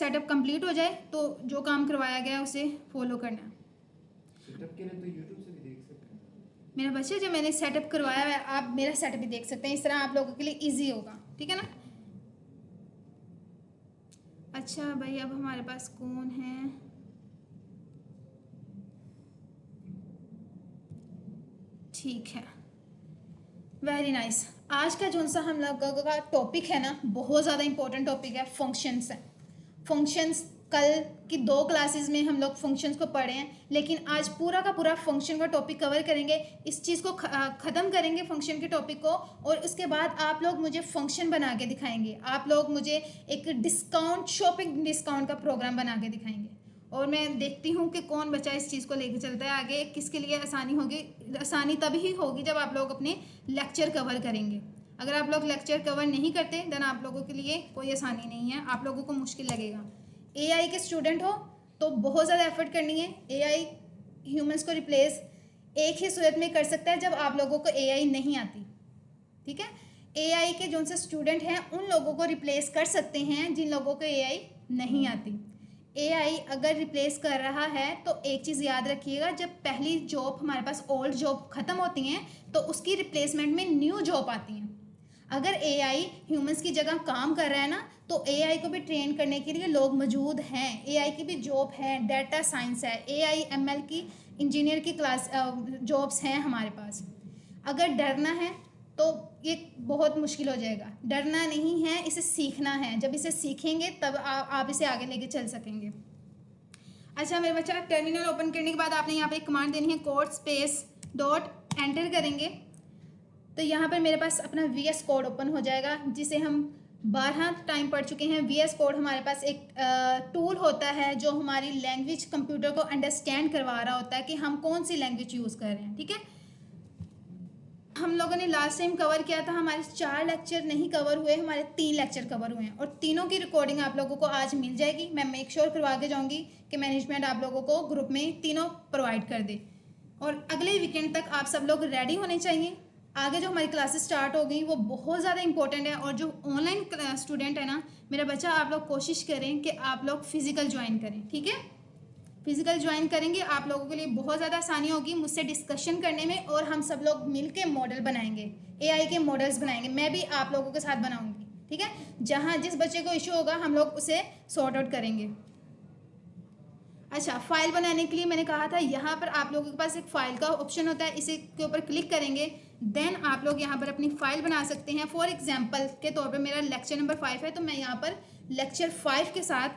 Setup complete हो जाए तो जो काम करवाया गया है उसे फॉलो करना है। सेटअप के लिए तो यूट्यूब से भी देख सकते हैं। मेरा बच्चा जब मैंने सेटअप करवाया है आप मेरा सेटअप भी देख सकते हैं, इस तरह आप लोगों के लिए इजी होगा, ठीक है ना। अच्छा भाई अब हमारे पास कौन है, ठीक है, वेरी नाइस। आज का जो सा हम लोगों का टॉपिक है ना बहुत ज़्यादा इंपॉर्टेंट टॉपिक है, फंक्शंस है। फंक्शंस कल की 2 क्लासेस में हम लोग फंक्शंस को पढ़े हैं, लेकिन आज पूरा का पूरा फंक्शन का टॉपिक कवर करेंगे। इस चीज़ को ख़त्म करेंगे फंक्शन के टॉपिक को, और उसके बाद आप लोग मुझे फंक्शन बना के दिखाएंगे, आप लोग मुझे एक डिस्काउंट, शॉपिंग डिस्काउंट का प्रोग्राम बना के दिखाएंगे। और मैं देखती हूँ कि कौन बच्चा इस चीज़ को लेकर चलता है आगे, किसके लिए आसानी होगी। आसानी तभी होगी जब आप लोग अपने लेक्चर कवर करेंगे। अगर आप लोग लेक्चर कवर नहीं करते देन आप लोगों के लिए कोई आसानी नहीं है, आप लोगों को मुश्किल लगेगा। एआई के स्टूडेंट हो तो बहुत ज़्यादा एफर्ट करनी है। एआई ह्यूमंस को रिप्लेस एक ही सूरत में कर सकता है जब आप लोगों को एआई नहीं आती, ठीक है। एआई के जो से स्टूडेंट हैं उन लोगों को रिप्लेस कर सकते हैं जिन लोगों को एआई नहीं आती। एआई अगर रिप्लेस कर रहा है तो एक चीज़ याद रखिएगा, जब पहली जॉब हमारे पास ओल्ड जॉब ख़त्म होती हैं तो उसकी रिप्लेसमेंट में न्यू जॉब आती हैं। अगर एआई ह्यूमंस की जगह काम कर रहा है ना तो एआई को भी ट्रेन करने के लिए लोग मौजूद हैं। एआई की भी जॉब है, डाटा साइंस है, एआई एमएल की इंजीनियर की क्लास जॉब्स हैं हमारे पास। अगर डरना है तो ये बहुत मुश्किल हो जाएगा। डरना नहीं है, इसे सीखना है। जब इसे सीखेंगे तब आप इसे आगे लेके चल सकेंगे। अच्छा मेरे बच्चा, टर्मिनल ओपन करने के बाद आपने यहाँ पे एक कमांड देनी है, कोड स्पेस डॉट एंटर करेंगे तो यहाँ पर मेरे पास अपना वीएस कोड ओपन हो जाएगा, जिसे हम 12 टाइम पढ़ चुके हैं। वीएस कोड हमारे पास एक टूल होता है जो हमारी लैंग्वेज कंप्यूटर को अंडरस्टैंड करवा रहा होता है कि हम कौन सी लैंग्वेज यूज़ कर रहे हैं, ठीक है। हम लोगों ने लास्ट टाइम कवर किया था, हमारे 4 लेक्चर नहीं कवर हुए, हमारे 3 लेक्चर कवर हुए हैं, और तीनों की रिकॉर्डिंग आप लोगों को आज मिल जाएगी। मैं मेक श्योर करवा के जाऊँगी कि मैनेजमेंट आप लोगों को ग्रुप में तीनों प्रोवाइड कर दे, और अगले वीकेंड तक आप सब लोग रेडी होने चाहिए। आगे जो हमारी क्लासेस स्टार्ट हो गई वो बहुत ज़्यादा इंपॉर्टेंट है, और जो ऑनलाइन स्टूडेंट है ना मेरा बच्चा, आप लोग कोशिश करें कि आप लोग फिजिकल ज्वाइन करें, ठीक है। फिजिकल ज्वाइन करेंगे आप लोगों के लिए बहुत ज़्यादा आसानी होगी मुझसे डिस्कशन करने में, और हम सब लोग मिल के मॉडल बनाएंगे, एआई के मॉडल्स बनाएंगे। मैं भी आप लोगों के साथ बनाऊंगी, ठीक है। जहाँ जिस बच्चे को इशू होगा हम लोग उसे सॉर्ट आउट करेंगे। अच्छा, फाइल बनाने के लिए मैंने कहा था यहाँ पर आप लोगों के पास एक फाइल का ऑप्शन होता है, इसे के ऊपर क्लिक करेंगे देन आप लोग यहाँ पर अपनी फाइल बना सकते हैं। फॉर एग्जांपल के तौर पे मेरा लेक्चर नंबर 5 है तो मैं यहाँ पर लेक्चर 5 के साथ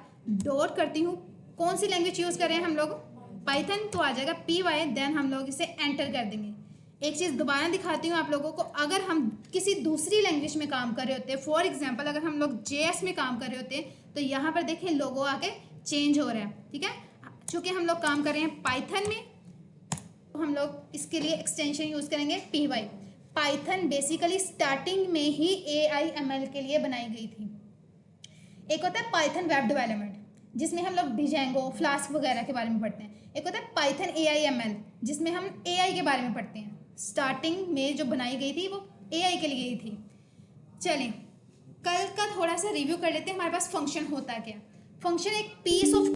डॉट करती हूँ। कौन सी लैंग्वेज यूज़ कर रहे हैं हम लोग, पाइथन, तो आ जाएगा PY, देन हम लोग इसे एंटर कर देंगे। एक चीज़ दोबारा दिखाती हूँ आप लोगों को, अगर हम किसी दूसरी लैंग्वेज में काम कर रहे होते हैं, फॉर एग्जाम्पल अगर हम लोग JS में काम कर रहे होते हैं तो यहाँ पर देखें लोगो आके चेंज हो रहा है, ठीक है। चूँकि हम लोग काम कर रहे हैं पाइथन में तो हम लोग इसके लिए एक्सटेंशन यूज़ करेंगे PY। पाइथन बेसिकली स्टार्टिंग में ही AIML के लिए बनाई गई थी। एक होता है पाइथन वेब डेवलपमेंट जिसमें हम लोग डिजेंगो, फ्लास्क वगैरह के बारे में पढ़ते हैं। एक होता है पाइथन AIML जिसमें हम AI के बारे में पढ़ते हैं। स्टार्टिंग में जो बनाई गई थी वो AI के लिए ही थी। चलें कल का थोड़ा सा रिव्यू कर लेते हैं, हमारे पास फंक्शन होता क्या। फंक्शन एक पीस ऑफ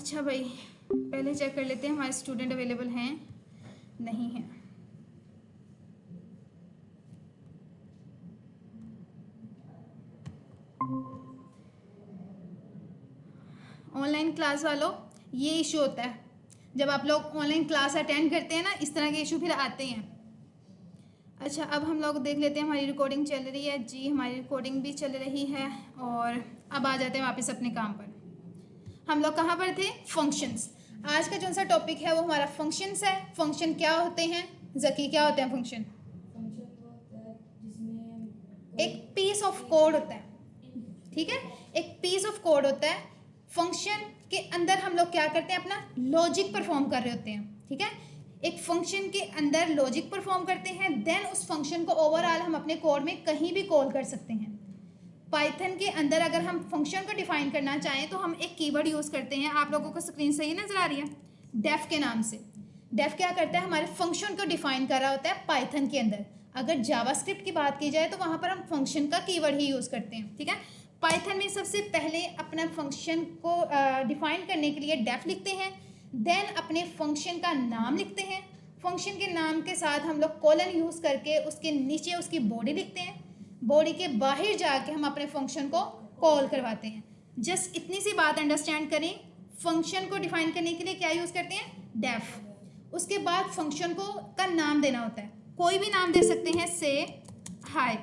अच्छा भाई, पहले चेक कर लेते हैं हमारे स्टूडेंट अवेलेबल हैं नहीं हैं। ऑनलाइन क्लास वालों, ये इशू होता है जब आप लोग ऑनलाइन क्लास अटेंड करते हैं ना, इस तरह के इशू फिर आते हैं। अच्छा, अब हम लोग देख लेते हैं हमारी रिकॉर्डिंग चल रही है जी, हमारी रिकॉर्डिंग भी चल रही है। और अब आ जाते हैं वापस अपने काम पर। हम लोग कहाँ पर थे? फंक्शंस। आज का जो सा टॉपिक है वो हमारा फंक्शंस है। फंक्शन क्या होते हैं जकी, क्या होते हैं फंक्शन? एक पीस ऑफ कोड होता है, ठीक है, एक पीस ऑफ कोड होता है। फंक्शन के अंदर हम लोग क्या करते हैं? अपना लॉजिक परफॉर्म कर रहे होते हैं, ठीक है। एक फंक्शन के अंदर लॉजिक परफॉर्म करते हैं, देन उस फंक्शन को ओवरऑल हम अपने कोड में कहीं भी कॉल कर सकते हैं। पाइथन के अंदर अगर हम फंक्शन को डिफाइन करना चाहें तो हम एक कीवर्ड यूज़ करते हैं। आप लोगों को स्क्रीन से ही नजर आ रही है, डेफ के नाम से। डेफ क्या करता है? हमारे फंक्शन को डिफाइन कर रहा होता है पाइथन के अंदर। अगर जावास्क्रिप्ट की बात की जाए तो वहाँ पर हम फंक्शन का कीवर्ड ही यूज़ करते हैं, ठीक है। पाइथन में सबसे पहले अपना फंक्शन को डिफाइन करने के लिए डेफ लिखते हैं, देन अपने फंक्शन का नाम लिखते हैं। फंक्शन के नाम के साथ हम लोग कोलन यूज़ करके उसके नीचे उसकी बॉडी लिखते हैं। बॉडी के बाहर जाके हम अपने फंक्शन को कॉल करवाते हैं। जस्ट इतनी सी बात अंडरस्टैंड करें, फंक्शन को डिफाइन करने के लिए क्या यूज़ करते हैं? डेफ। उसके बाद फंक्शन को का नाम देना होता है, कोई भी नाम दे सकते हैं, से हाय।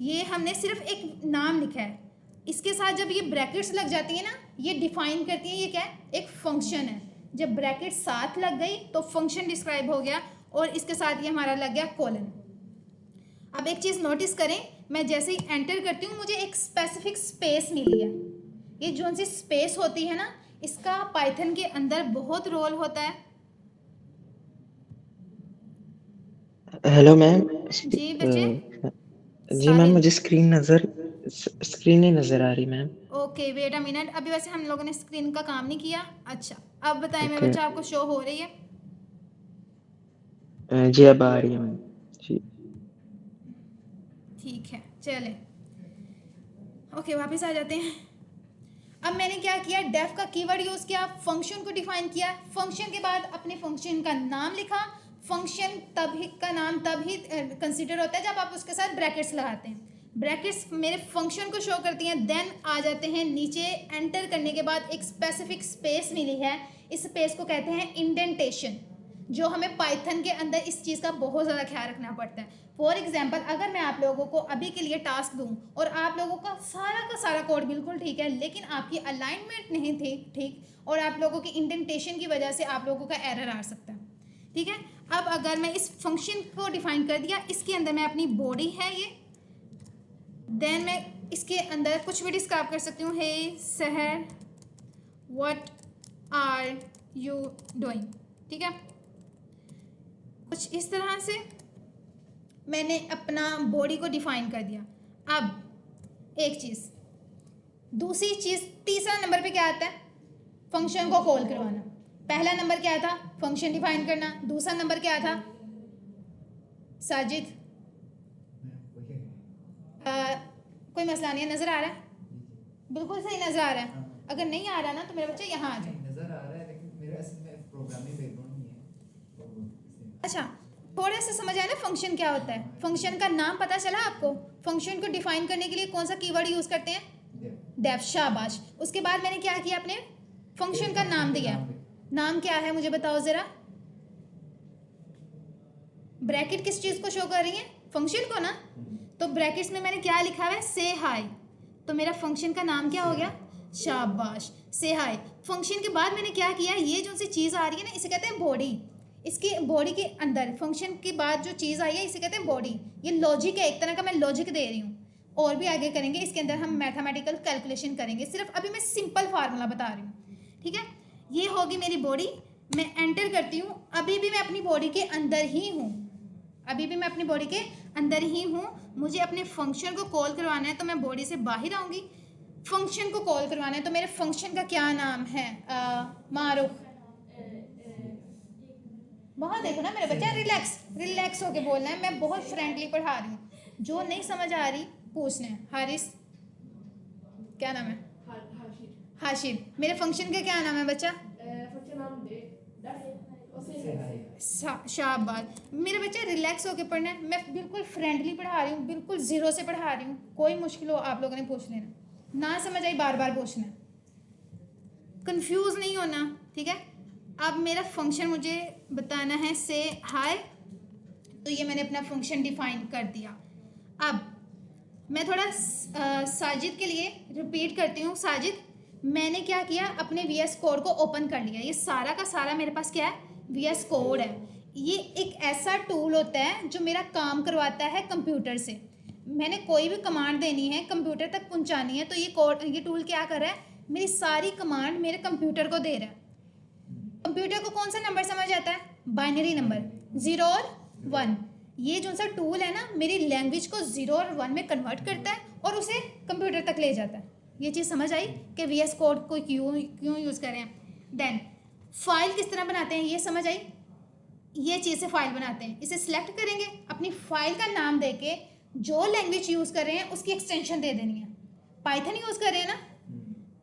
ये हमने सिर्फ एक नाम लिखा है। इसके साथ जब ये ब्रैकेट्स लग जाती है ना, ये डिफाइन करती है ये क्या है? एक फंक्शन है। जब ब्रैकेट साथ लग गई तो फंक्शन डिस्क्राइब हो गया, और इसके साथ ये हमारा लग गया कोलन। अब एक चीज़ नोटिस करें, मैं जैसे ही एंटर करती हूँ मुझे एक स्पेसिफिक स्पेस मिली है। ये जो सी स्पेस होती है ना, इसका पाइथन के अंदर बहुत रोल होता है। Hello ma'am. जी बच्चे। जी मैम, साहिल, मुझे स्क्रीन नहीं नज़र आ रही ma'am. Okay wait a minute, अभी वैसे हम लोगों ने स्क्रीन का काम नहीं किया। अच्छा, अब बताएं मेरे ओके। बच्चा, आपको शो हो रही है? जी अब आ रही है मैम जी। ठीक है, चले ओके वापस आ जाते हैं। अब मैंने क्या किया? डेफ का कीवर्ड यूज़ किया, फंक्शन को डिफाइन किया, फंक्शन के बाद अपने फंक्शन का नाम लिखा। फंक्शन तभी का नाम तभी कंसीडर होता है जब आप उसके साथ ब्रैकेट्स लगाते हैं। ब्रैकेट्स मेरे फंक्शन को शो करती हैं। देन आ जाते हैं नीचे, एंटर करने के बाद एक स्पेसिफिक स्पेस मिली है, इस स्पेस को कहते हैं इंडेंटेशन, जो हमें पाइथन के अंदर इस चीज़ का बहुत ज़्यादा ख्याल रखना पड़ता है। फॉर एग्जाम्पल, अगर मैं आप लोगों को अभी के लिए टास्क दूं और आप लोगों का सारा कोड बिल्कुल ठीक है, लेकिन आपकी अलाइनमेंट नहीं थी ठीक, और आप लोगों की इंडेंटेशन की वजह से आप लोगों का एरर आ सकता है, ठीक है। अब अगर मैं इस फंक्शन को डिफाइन कर दिया, इसके अंदर मैं अपनी बॉडी है ये, देन मैं इसके अंदर कुछ भी डिस्क्राइब कर सकती हूँ, हे सहर व्हाट आर यू डूइंग, ठीक है। कुछ इस तरह से मैंने अपना बॉडी को डिफाइन कर दिया। अब एक चीज़, दूसरी चीज़, तीसरा नंबर पे क्या आता है? फंक्शन को कॉल करवाना। पहला नंबर क्या था? फंक्शन डिफाइन करना। दूसरा नंबर क्या था साजिद? कोई मसला नहीं है, नज़र आ रहा है? बिल्कुल सही नज़र आ रहा है। अगर नहीं आ रहा ना तो मेरे बच्चे यहाँ आ जाए। नजर आ रहा है, लेकिन मेरे असल में प्रोग्रामिंग बैकग्राउंड नहीं है। अच्छा, थोड़ा सा समझ आया ना फंक्शन क्या होता है? फंक्शन का नाम पता चला आपको? फंक्शन को डिफाइन करने के लिए कौन सा कीवर्ड यूज़ करते हैं? डेफ। शाबाश। उसके बाद मैंने क्या किया? अपने फंक्शन का नाम दिया। नाम क्या है मुझे बताओ ज़रा? ब्रैकेट किस चीज़ को शो कर रही है? फंक्शन को ना। तो ब्रैकेट्स में मैंने क्या लिखा हुआ है? से हाई। तो मेरा फंक्शन का नाम क्या हो गया? शाबाश, से हाई। फंक्शन के बाद मैंने क्या किया? ये जो सी चीज़ आ रही है ना, इसे कहते हैं बॉडी। इसकी बॉडी के अंदर फंक्शन के बाद जो चीज़ आई है इसे कहते हैं बॉडी। ये लॉजिक है, एक तरह का मैं लॉजिक दे रही हूँ। और भी आगे करेंगे, इसके अंदर हम मैथमेटिकल कैलकुलेशन करेंगे, सिर्फ अभी मैं सिंपल फार्मूला बता रही हूँ, ठीक है। ये होगी मेरी बॉडी, मैं एंटर करती हूँ। अभी भी मैं अपनी बॉडी के अंदर ही हूँ, अभी भी मैं अपनी बॉडी के अंदर ही हूँ। मुझे अपने फंक्शन को कॉल करवाना है तो मैं बॉडी से बाहर आऊँगी। फंक्शन को कॉल करवाना है तो मेरे फंक्शन का क्या नाम है? मारूफ। वहाँ देखो ना मेरे बच्चा, रिलैक्स होके बोलना है, मैं बहुत फ्रेंडली पढ़ा रही हूँ। जो नहीं समझ आ रही पूछना है। हारिस, क्या नाम है? हाशिम, मेरे फंक्शन का क्या नाम है बच्चा? से हाय शाबाश। मेरा बच्चा रिलैक्स होकर पढ़ना है, मैं बिल्कुल फ्रेंडली पढ़ा रही हूँ, बिल्कुल ज़ीरो से पढ़ा रही हूँ। कोई मुश्किल हो आप लोगों ने पूछ लेना, ना समझ आई बार बार पूछना, कंफ्यूज नहीं होना, ठीक है। अब मेरा फंक्शन मुझे बताना है से हाय, तो ये मैंने अपना फंक्शन डिफाइन कर दिया। अब मैं थोड़ा साजिद के लिए रिपीट करती हूँ। साजिद, मैंने क्या किया, अपने VS कोड को ओपन कर लिया। ये सारा का सारा मेरे पास क्या है, VS कोड है। ये एक ऐसा टूल होता है जो मेरा काम करवाता है कंप्यूटर से। मैंने कोई भी कमांड देनी है, कंप्यूटर तक पहुंचानी है, तो ये टूल क्या कर रहा है, मेरी सारी कमांड मेरे कंप्यूटर को दे रहा है। कंप्यूटर को कौन सा नंबर समझ आता है, बाइनरी नंबर 0 और 1। ये जो सा टूल है ना, मेरी लैंग्वेज को 0 और 1 में कन्वर्ट करता है और उसे कंप्यूटर तक ले जाता है। ये चीज़ समझ आई कि VS कोड को क्यों यूज़ करें। देन फाइल किस तरह बनाते हैं, ये समझ आई। ये चीज़ से फाइल बनाते हैं, इसे सिलेक्ट करेंगे, अपनी फाइल का नाम देके जो लैंग्वेज यूज़ कर रहे हैं उसकी एक्सटेंशन दे देनी है। पाइथन यूज़ कर रहे हैं ना,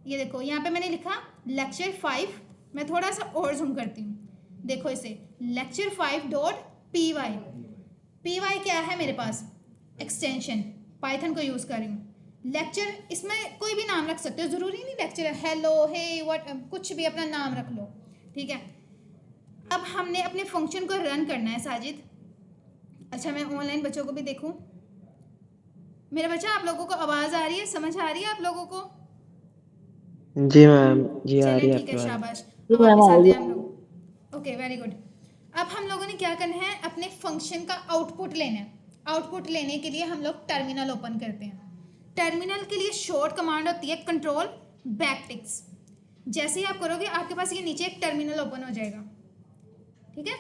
ये देखो यहाँ पे मैंने लिखा लेक्चर 5। मैं थोड़ा सा और जूम करती हूँ, देखो इसे lecture5.py। py क्या है मेरे पास, एक्सटेंशन, पाइथन को यूज़ कर रही हूँ। लेक्चर, इसमें कोई भी नाम रख सकते हो, ज़रूरी नहीं लेक्चर है, हेलो, हे, व्हाट, कुछ भी अपना नाम रख लो, ठीक है। अब हमने अपने फंक्शन को रन करना है साजिद। अच्छा, मैं ऑनलाइन बच्चों को भी देखूं। मेरा बच्चा, आप लोगों को आवाज़ आ रही है, समझ आ रही है आप लोगों को? जी मैम, जी आ रही चलें है ठीक आपकी है, बात। शाबाश। अब वापस आते हैं हम लोग। Okay, very good. अब हम लोगों ने क्या करना है, अपने फंक्शन का आउटपुट लेना है। आउटपुट लेने के लिए हम लोग टर्मिनल ओपन करते हैं। टर्मिनल के लिए शॉर्ट कमांड होती है कंट्रोल बैकटिक्स। जैसे ही आप करोगे आपके पास ये नीचे एक टर्मिनल ओपन हो जाएगा, ठीक है।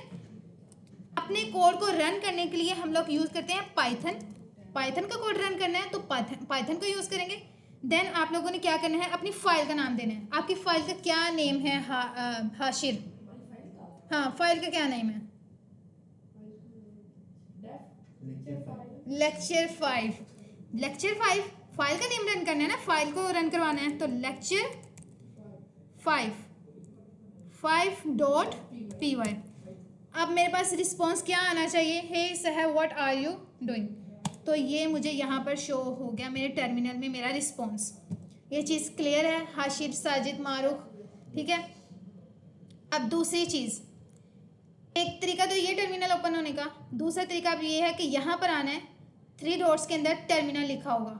अपने कोड को रन करने के लिए हम लोग यूज़ करते हैं पाइथन। पाइथन का कोड रन करना है तो पाइथन को यूज़ करेंगे। देन आप लोगों ने क्या करना है, अपनी फाइल का नाम देना है। आपकी फाइल का क्या नेम है, हाशिर? हाँ, फाइल का क्या नेम है? लेक्चर 5। लेक्चर 5 फाइल का नेम रन करना है ना, फाइल को रन करवाना है, तो लेक्चर 5.py। अब मेरे पास रिस्पॉन्स क्या आना चाहिए, हे साहब व्हाट आर यू डूइंग। तो ये मुझे यहाँ पर शो हो गया मेरे टर्मिनल में मेरा रिस्पॉन्स। ये चीज़ क्लियर है हाशिर, साजिद, मारूख, ठीक है। अब दूसरी चीज़, एक तरीका तो ये टर्मिनल ओपन होने का, दूसरा तरीका अब ये है कि यहाँ पर आना है, 3 डॉट्स के अंदर टर्मिनल लिखा होगा,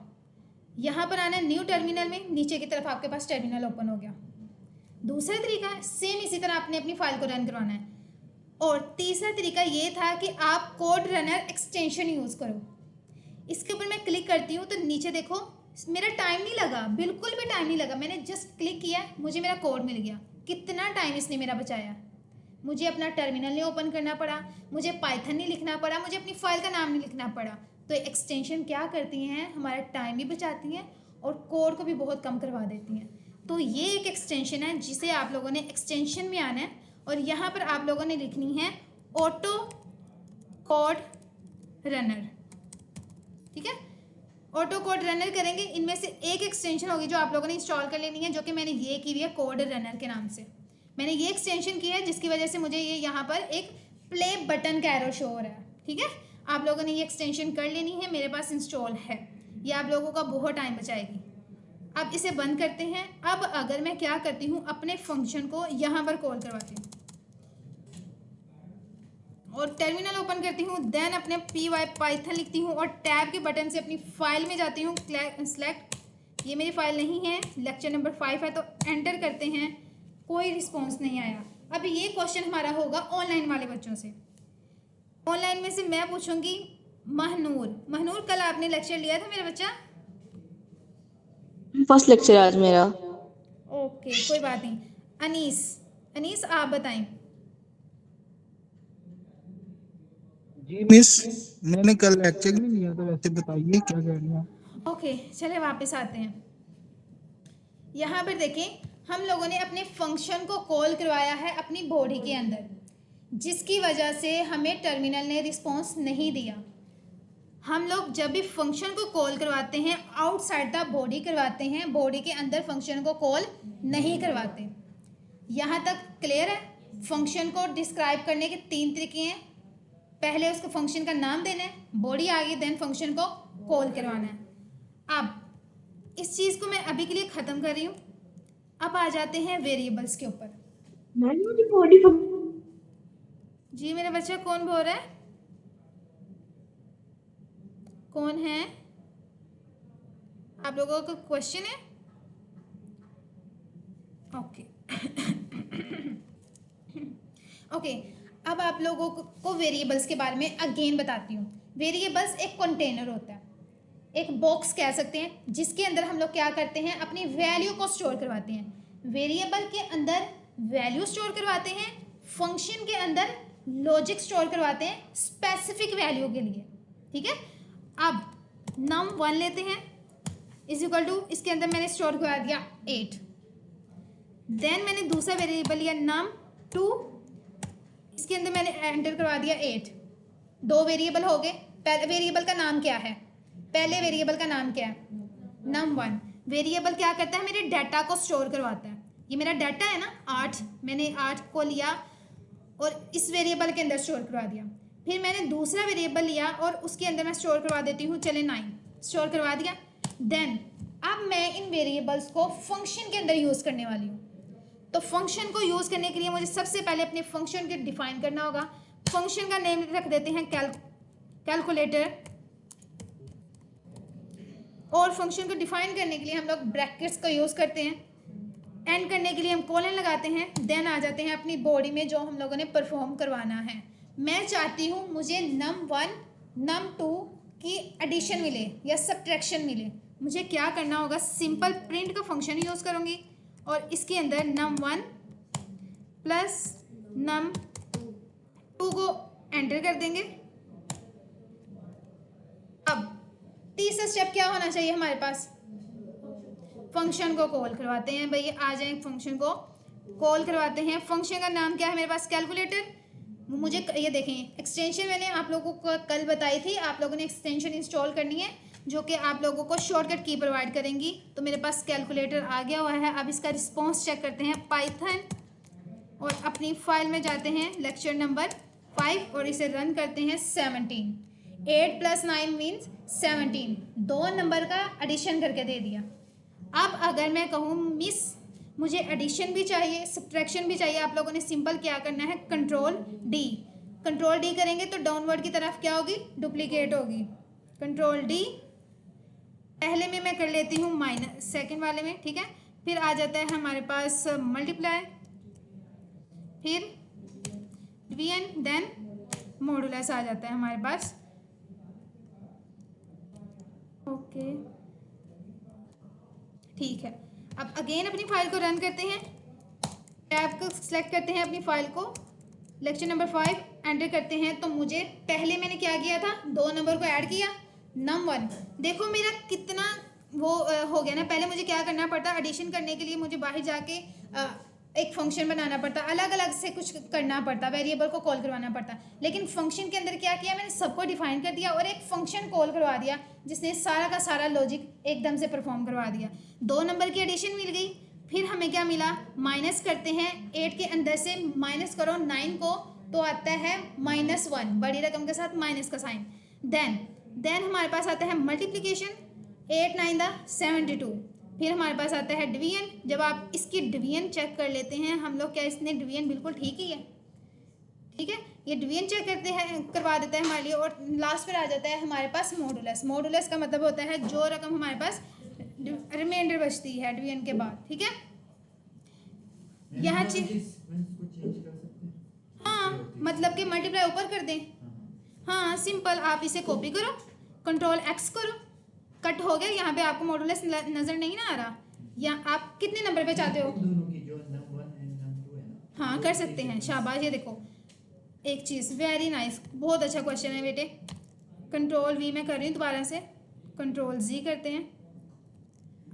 यहाँ पर आना है न्यू टर्मिनल में, नीचे की तरफ आपके पास टर्मिनल ओपन हो गया। दूसरा तरीका है सेम इसी तरह आपने अपनी फाइल को रन करवाना है। और तीसरा तरीका ये था कि आप कोड रनर एक्सटेंशन यूज़ करो। इसके ऊपर मैं क्लिक करती हूँ तो नीचे देखो, मेरा टाइम नहीं लगा, बिल्कुल भी टाइम नहीं लगा, मैंने जस्ट क्लिक किया, मुझे मेरा कोड मिल गया। कितना टाइम इसने मेरा बचाया, मुझे अपना टर्मिनल नहीं ओपन करना पड़ा, मुझे पाइथन नहीं लिखना पड़ा, मुझे अपनी फाइल का नाम नहीं लिखना पड़ा। तो एक्सटेंशन क्या करती हैं, हमारा टाइम भी बचाती हैं और कोड को भी बहुत कम करवा देती हैं। तो ये एक एक्सटेंशन है जिसे आप लोगों ने एक्सटेंशन में आना है और यहाँ पर आप लोगों ने लिखनी है ऑटो कोड रनर, ठीक है। ऑटो कोड रनर करेंगे, इनमें से एक एक्सटेंशन होगी जो आप लोगों ने इंस्टॉल कर लेनी है, जो कि मैंने ये की हुई है कोड रनर के नाम से। मैंने ये एक्सटेंशन की है जिसकी वजह से मुझे ये यहाँ पर एक प्ले बटन का एरो शो हो रहा है, ठीक है। आप लोगों ने ये एक्सटेंशन कर लेनी है, मेरे पास इंस्टॉल है, ये आप लोगों का बहुत टाइम बचाएगी। अब इसे बंद करते हैं। अब अगर मैं क्या करती हूँ, अपने फंक्शन को यहाँ पर कॉल करवाती हूँ और टर्मिनल ओपन करती हूँ, देन अपने py पाइथन लिखती हूँ और टैब के बटन से अपनी फाइल में जाती हूँ, सेलेक्ट, ये मेरी फाइल नहीं है, लेक्चर नंबर 5 है, तो एंटर करते हैं, कोई रिस्पॉन्स नहीं आया। अब ये क्वेश्चन हमारा होगा ऑनलाइन वाले बच्चों से। ऑनलाइन में से मैं पूछूंगी महनूर, कल आपने लेक्चर लिया था मेरा बच्चा? फर्स्ट लेक्चर आज मेरा। ओके, कोई बात नहीं। अनीस आप बताएं। जी मिस, मैंने कल लेक्चर नहीं लिया तो वैसे बताइए क्या करना है। ओके, चले वापस आते हैं। यहाँ पर देखें, हम लोगों ने अपने फंक्शन को कॉल करवाया है अपनी बॉडी के अंदर, जिसकी वजह से हमें टर्मिनल ने रिस्पॉन्स नहीं दिया। हम लोग जब भी फंक्शन को कॉल करवाते हैं आउटसाइड द बॉडी करवाते हैं, बॉडी के अंदर फंक्शन को कॉल नहीं करवाते। यहाँ तक क्लियर है? फंक्शन को डिस्क्राइब करने के 3 तरीके हैं। पहले उसको फंक्शन का नाम देना है, बॉडी आ गई, देन फंक्शन को कॉल करवाना है। अब इस चीज़ को मैं अभी के लिए ख़त्म कर रही हूँ। अब आ जाते हैं वेरिएबल्स के ऊपर। जी मेरा बच्चा कौन बोल रहा है? कौन है? आप लोगों का क्वेश्चन है? ओके ओके, अब आप लोगों को वेरिएबल्स के बारे में अगेन बताती हूँ। वेरिएबल्स एक कंटेनर होता है, एक बॉक्स कह सकते हैं, जिसके अंदर हम लोग क्या करते हैं, अपनी वैल्यू को स्टोर करवाते हैं। वेरिएबल के अंदर वैल्यू स्टोर करवाते हैं, फंक्शन के अंदर लॉजिक स्टोर करवाते हैं स्पेसिफिक वैल्यू के लिए। ठीक है, अब num1 लेते हैं इज इक्वल टू, इसके अंदर मैंने स्टोर करवा दिया 8। देन मैंने दूसरा वेरिएबल लिया num2, इसके अंदर मैंने एंटर करवा दिया 8। 2 वेरिएबल हो गए। पहले वेरिएबल का नाम क्या है? पहले वेरिएबल का नाम क्या है? num1। वेरिएबल क्या करता है? मेरे डाटा को स्टोर करवाता है। ये मेरा डाटा है ना 8, मैंने 8 को लिया और इस वेरिएबल के अंदर स्टोर करवा दिया। फिर मैंने दूसरा वेरिएबल लिया और उसके अंदर मैं स्टोर करवा देती हूँ, चले 9, स्टोर करवा दिया। देन अब मैं इन वेरिएबल्स को फंक्शन के अंदर यूज़ करने वाली हूँ। तो फंक्शन को यूज़ करने के लिए मुझे सबसे पहले अपने फंक्शन को डिफाइन करना होगा। फंक्शन का नेम रख देते हैं कैलकुलेटर, और फंक्शन को डिफाइन करने के लिए हम लोग ब्रैकेट्स का यूज़ करते हैं। एंड करने के लिए हम कोलन लगाते हैं। देन आ जाते हैं अपनी बॉडी में जो हम लोगों ने परफॉर्म करवाना है। मैं चाहती हूँ मुझे num1 num2 की एडिशन मिले या सब्ट्रैक्शन मिले। मुझे क्या करना होगा? सिंपल प्रिंट का फंक्शन यूज़ करूँगी और इसके अंदर num1 प्लस num2 को एंटर कर देंगे। अब तीसरा स्टेप क्या होना चाहिए हमारे पास? फंक्शन को कॉल करवाते हैं। भैया आ जाए, फंक्शन को कॉल करवाते हैं। फंक्शन का नाम क्या है मेरे पास? कैलकुलेटर। मुझे ये देखें, एक्सटेंशन मैंने आप लोगों को कल बताई थी, आप लोगों ने एक्सटेंशन इंस्टॉल करनी है जो कि आप लोगों को शॉर्टकट की प्रोवाइड करेंगी। तो मेरे पास कैलकुलेटर आ गया हुआ है। अब इसका रिस्पॉन्स चेक करते हैं, पाइथन, और अपनी फाइल में जाते हैं लेक्चर नंबर 5 और इसे रन करते हैं। 17, 8 + 9 मीन्स 17, 2 नंबर का एडिशन करके दे दिया। अब अगर मैं कहूँ मिस मुझे एडिशन भी चाहिए सब्ट्रैक्शन भी चाहिए, आप लोगों ने सिंपल क्या करना है? कंट्रोल डी करेंगे तो डाउनवर्ड की तरफ क्या होगी? डुप्लीकेट होगी। कंट्रोल डी, पहले में मैं कर लेती हूँ माइनस, सेकंड वाले में, ठीक है। फिर आ जाता है हमारे पास मल्टीप्लाई, फिर डिवीजन, देन मॉडुलस आ जाता है हमारे पास। ओके ठीक है। अब अगेन अपनी फाइल को रन करते हैं, टैब को सिलेक्ट करते हैं, अपनी फाइल को लेक्चर नंबर 5 एंटर करते हैं। तो मुझे पहले मैंने क्या किया था? 2 नंबर को ऐड किया, num1। देखो मेरा कितना वो हो गया ना। पहले मुझे क्या करना पड़ता? एडिशन करने के लिए मुझे बाहर जाके एक फंक्शन बनाना पड़ता, अलग अलग से कुछ करना पड़ता, वेरिएबल को कॉल करवाना पड़ता। लेकिन फंक्शन के अंदर क्या किया मैंने? सबको डिफाइन कर दिया और एक फंक्शन कॉल करवा दिया जिसने सारा का सारा लॉजिक एकदम से परफॉर्म करवा दिया। 2 नंबर की एडिशन मिल गई। फिर हमें क्या मिला? माइनस करते हैं, 8 के अंदर से माइनस करो 9 को तो आता है -1, बड़ी रकम के साथ माइनस का साइन। देन हमारे पास आता है मल्टीप्लिकेशन, 8 9 72। फिर हमारे पास आता है डिवीजन। जब आप इसकी डिवीजन चेक कर लेते हैं हम लोग, क्या इसने डिवीजन बिल्कुल ठीक ही है? ठीक है, ये डिवीजन चेक करते हैं, करवा देता है हमारे लिए। और लास्ट पर आ जाता है हमारे पास मॉडुलस। मॉडुलस का मतलब होता है जो रकम हमारे पास रिमाइंडर बचती है डिवीजन के बाद, ठीक है। यहाँ हाँ, मतलब कि मल्टीप्लाई ऊपर कर दें। हाँ सिंपल, आप इसे कॉपी करो, कंट्रोल X करो, कट हो गया। यहाँ पे आपको मॉडुलस नजर नहीं ना आ रहा। या आप कितने नंबर पे चाहते हो? दोनों की जो num1 and num2 है ना, हाँ कर सकते हैं, शाबाश। ये देखो एक चीज़, वेरी नाइस, बहुत अच्छा क्वेश्चन है बेटे। कंट्रोल V में कर रही हूँ दोबारा से, कंट्रोल Z करते हैं।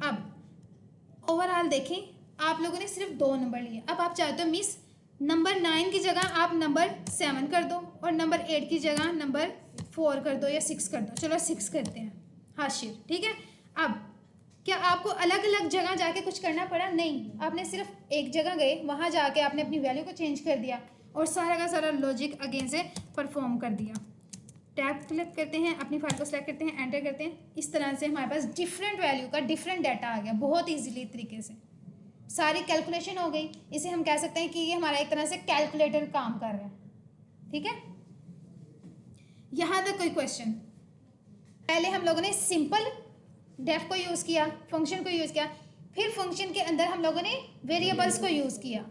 अब ओवरऑल देखें, आप लोगों ने सिर्फ 2 नंबर लिए। अब आप चाहते हो मिस नंबर 9 की जगह आप नंबर 7 कर दो और नंबर 8 की जगह नंबर 4 कर दो या 6 कर दो। चलो 6 करते हैं हाशिर, ठीक है। अब क्या आपको अलग अलग जगह जाके कुछ करना पड़ा? नहीं, आपने सिर्फ एक जगह गए, वहाँ जाके आपने अपनी वैल्यू को चेंज कर दिया और सारा का सारा लॉजिक अगेन से परफॉर्म कर दिया। टैब क्लिक करते हैं, अपनी फाइल को सिलेक्ट करते हैं, एंटर करते हैं। इस तरह से हमारे पास डिफरेंट वैल्यू का डिफरेंट डाटा आ गया बहुत ईजिली तरीके से। सारी कैलकुलेशन हो गई। इसे हम कह सकते हैं कि ये हमारा एक तरह से कैलकुलेटर काम कर रहा है, ठीक है। यहाँ तक कोई क्वेश्चन? पहले हम लोगों ने सिंपल डेफ को यूज़ किया, फंक्शन को यूज़ किया, फिर फंक्शन के अंदर हम लोगों ने वेरिएबल्स को यूज़ किया।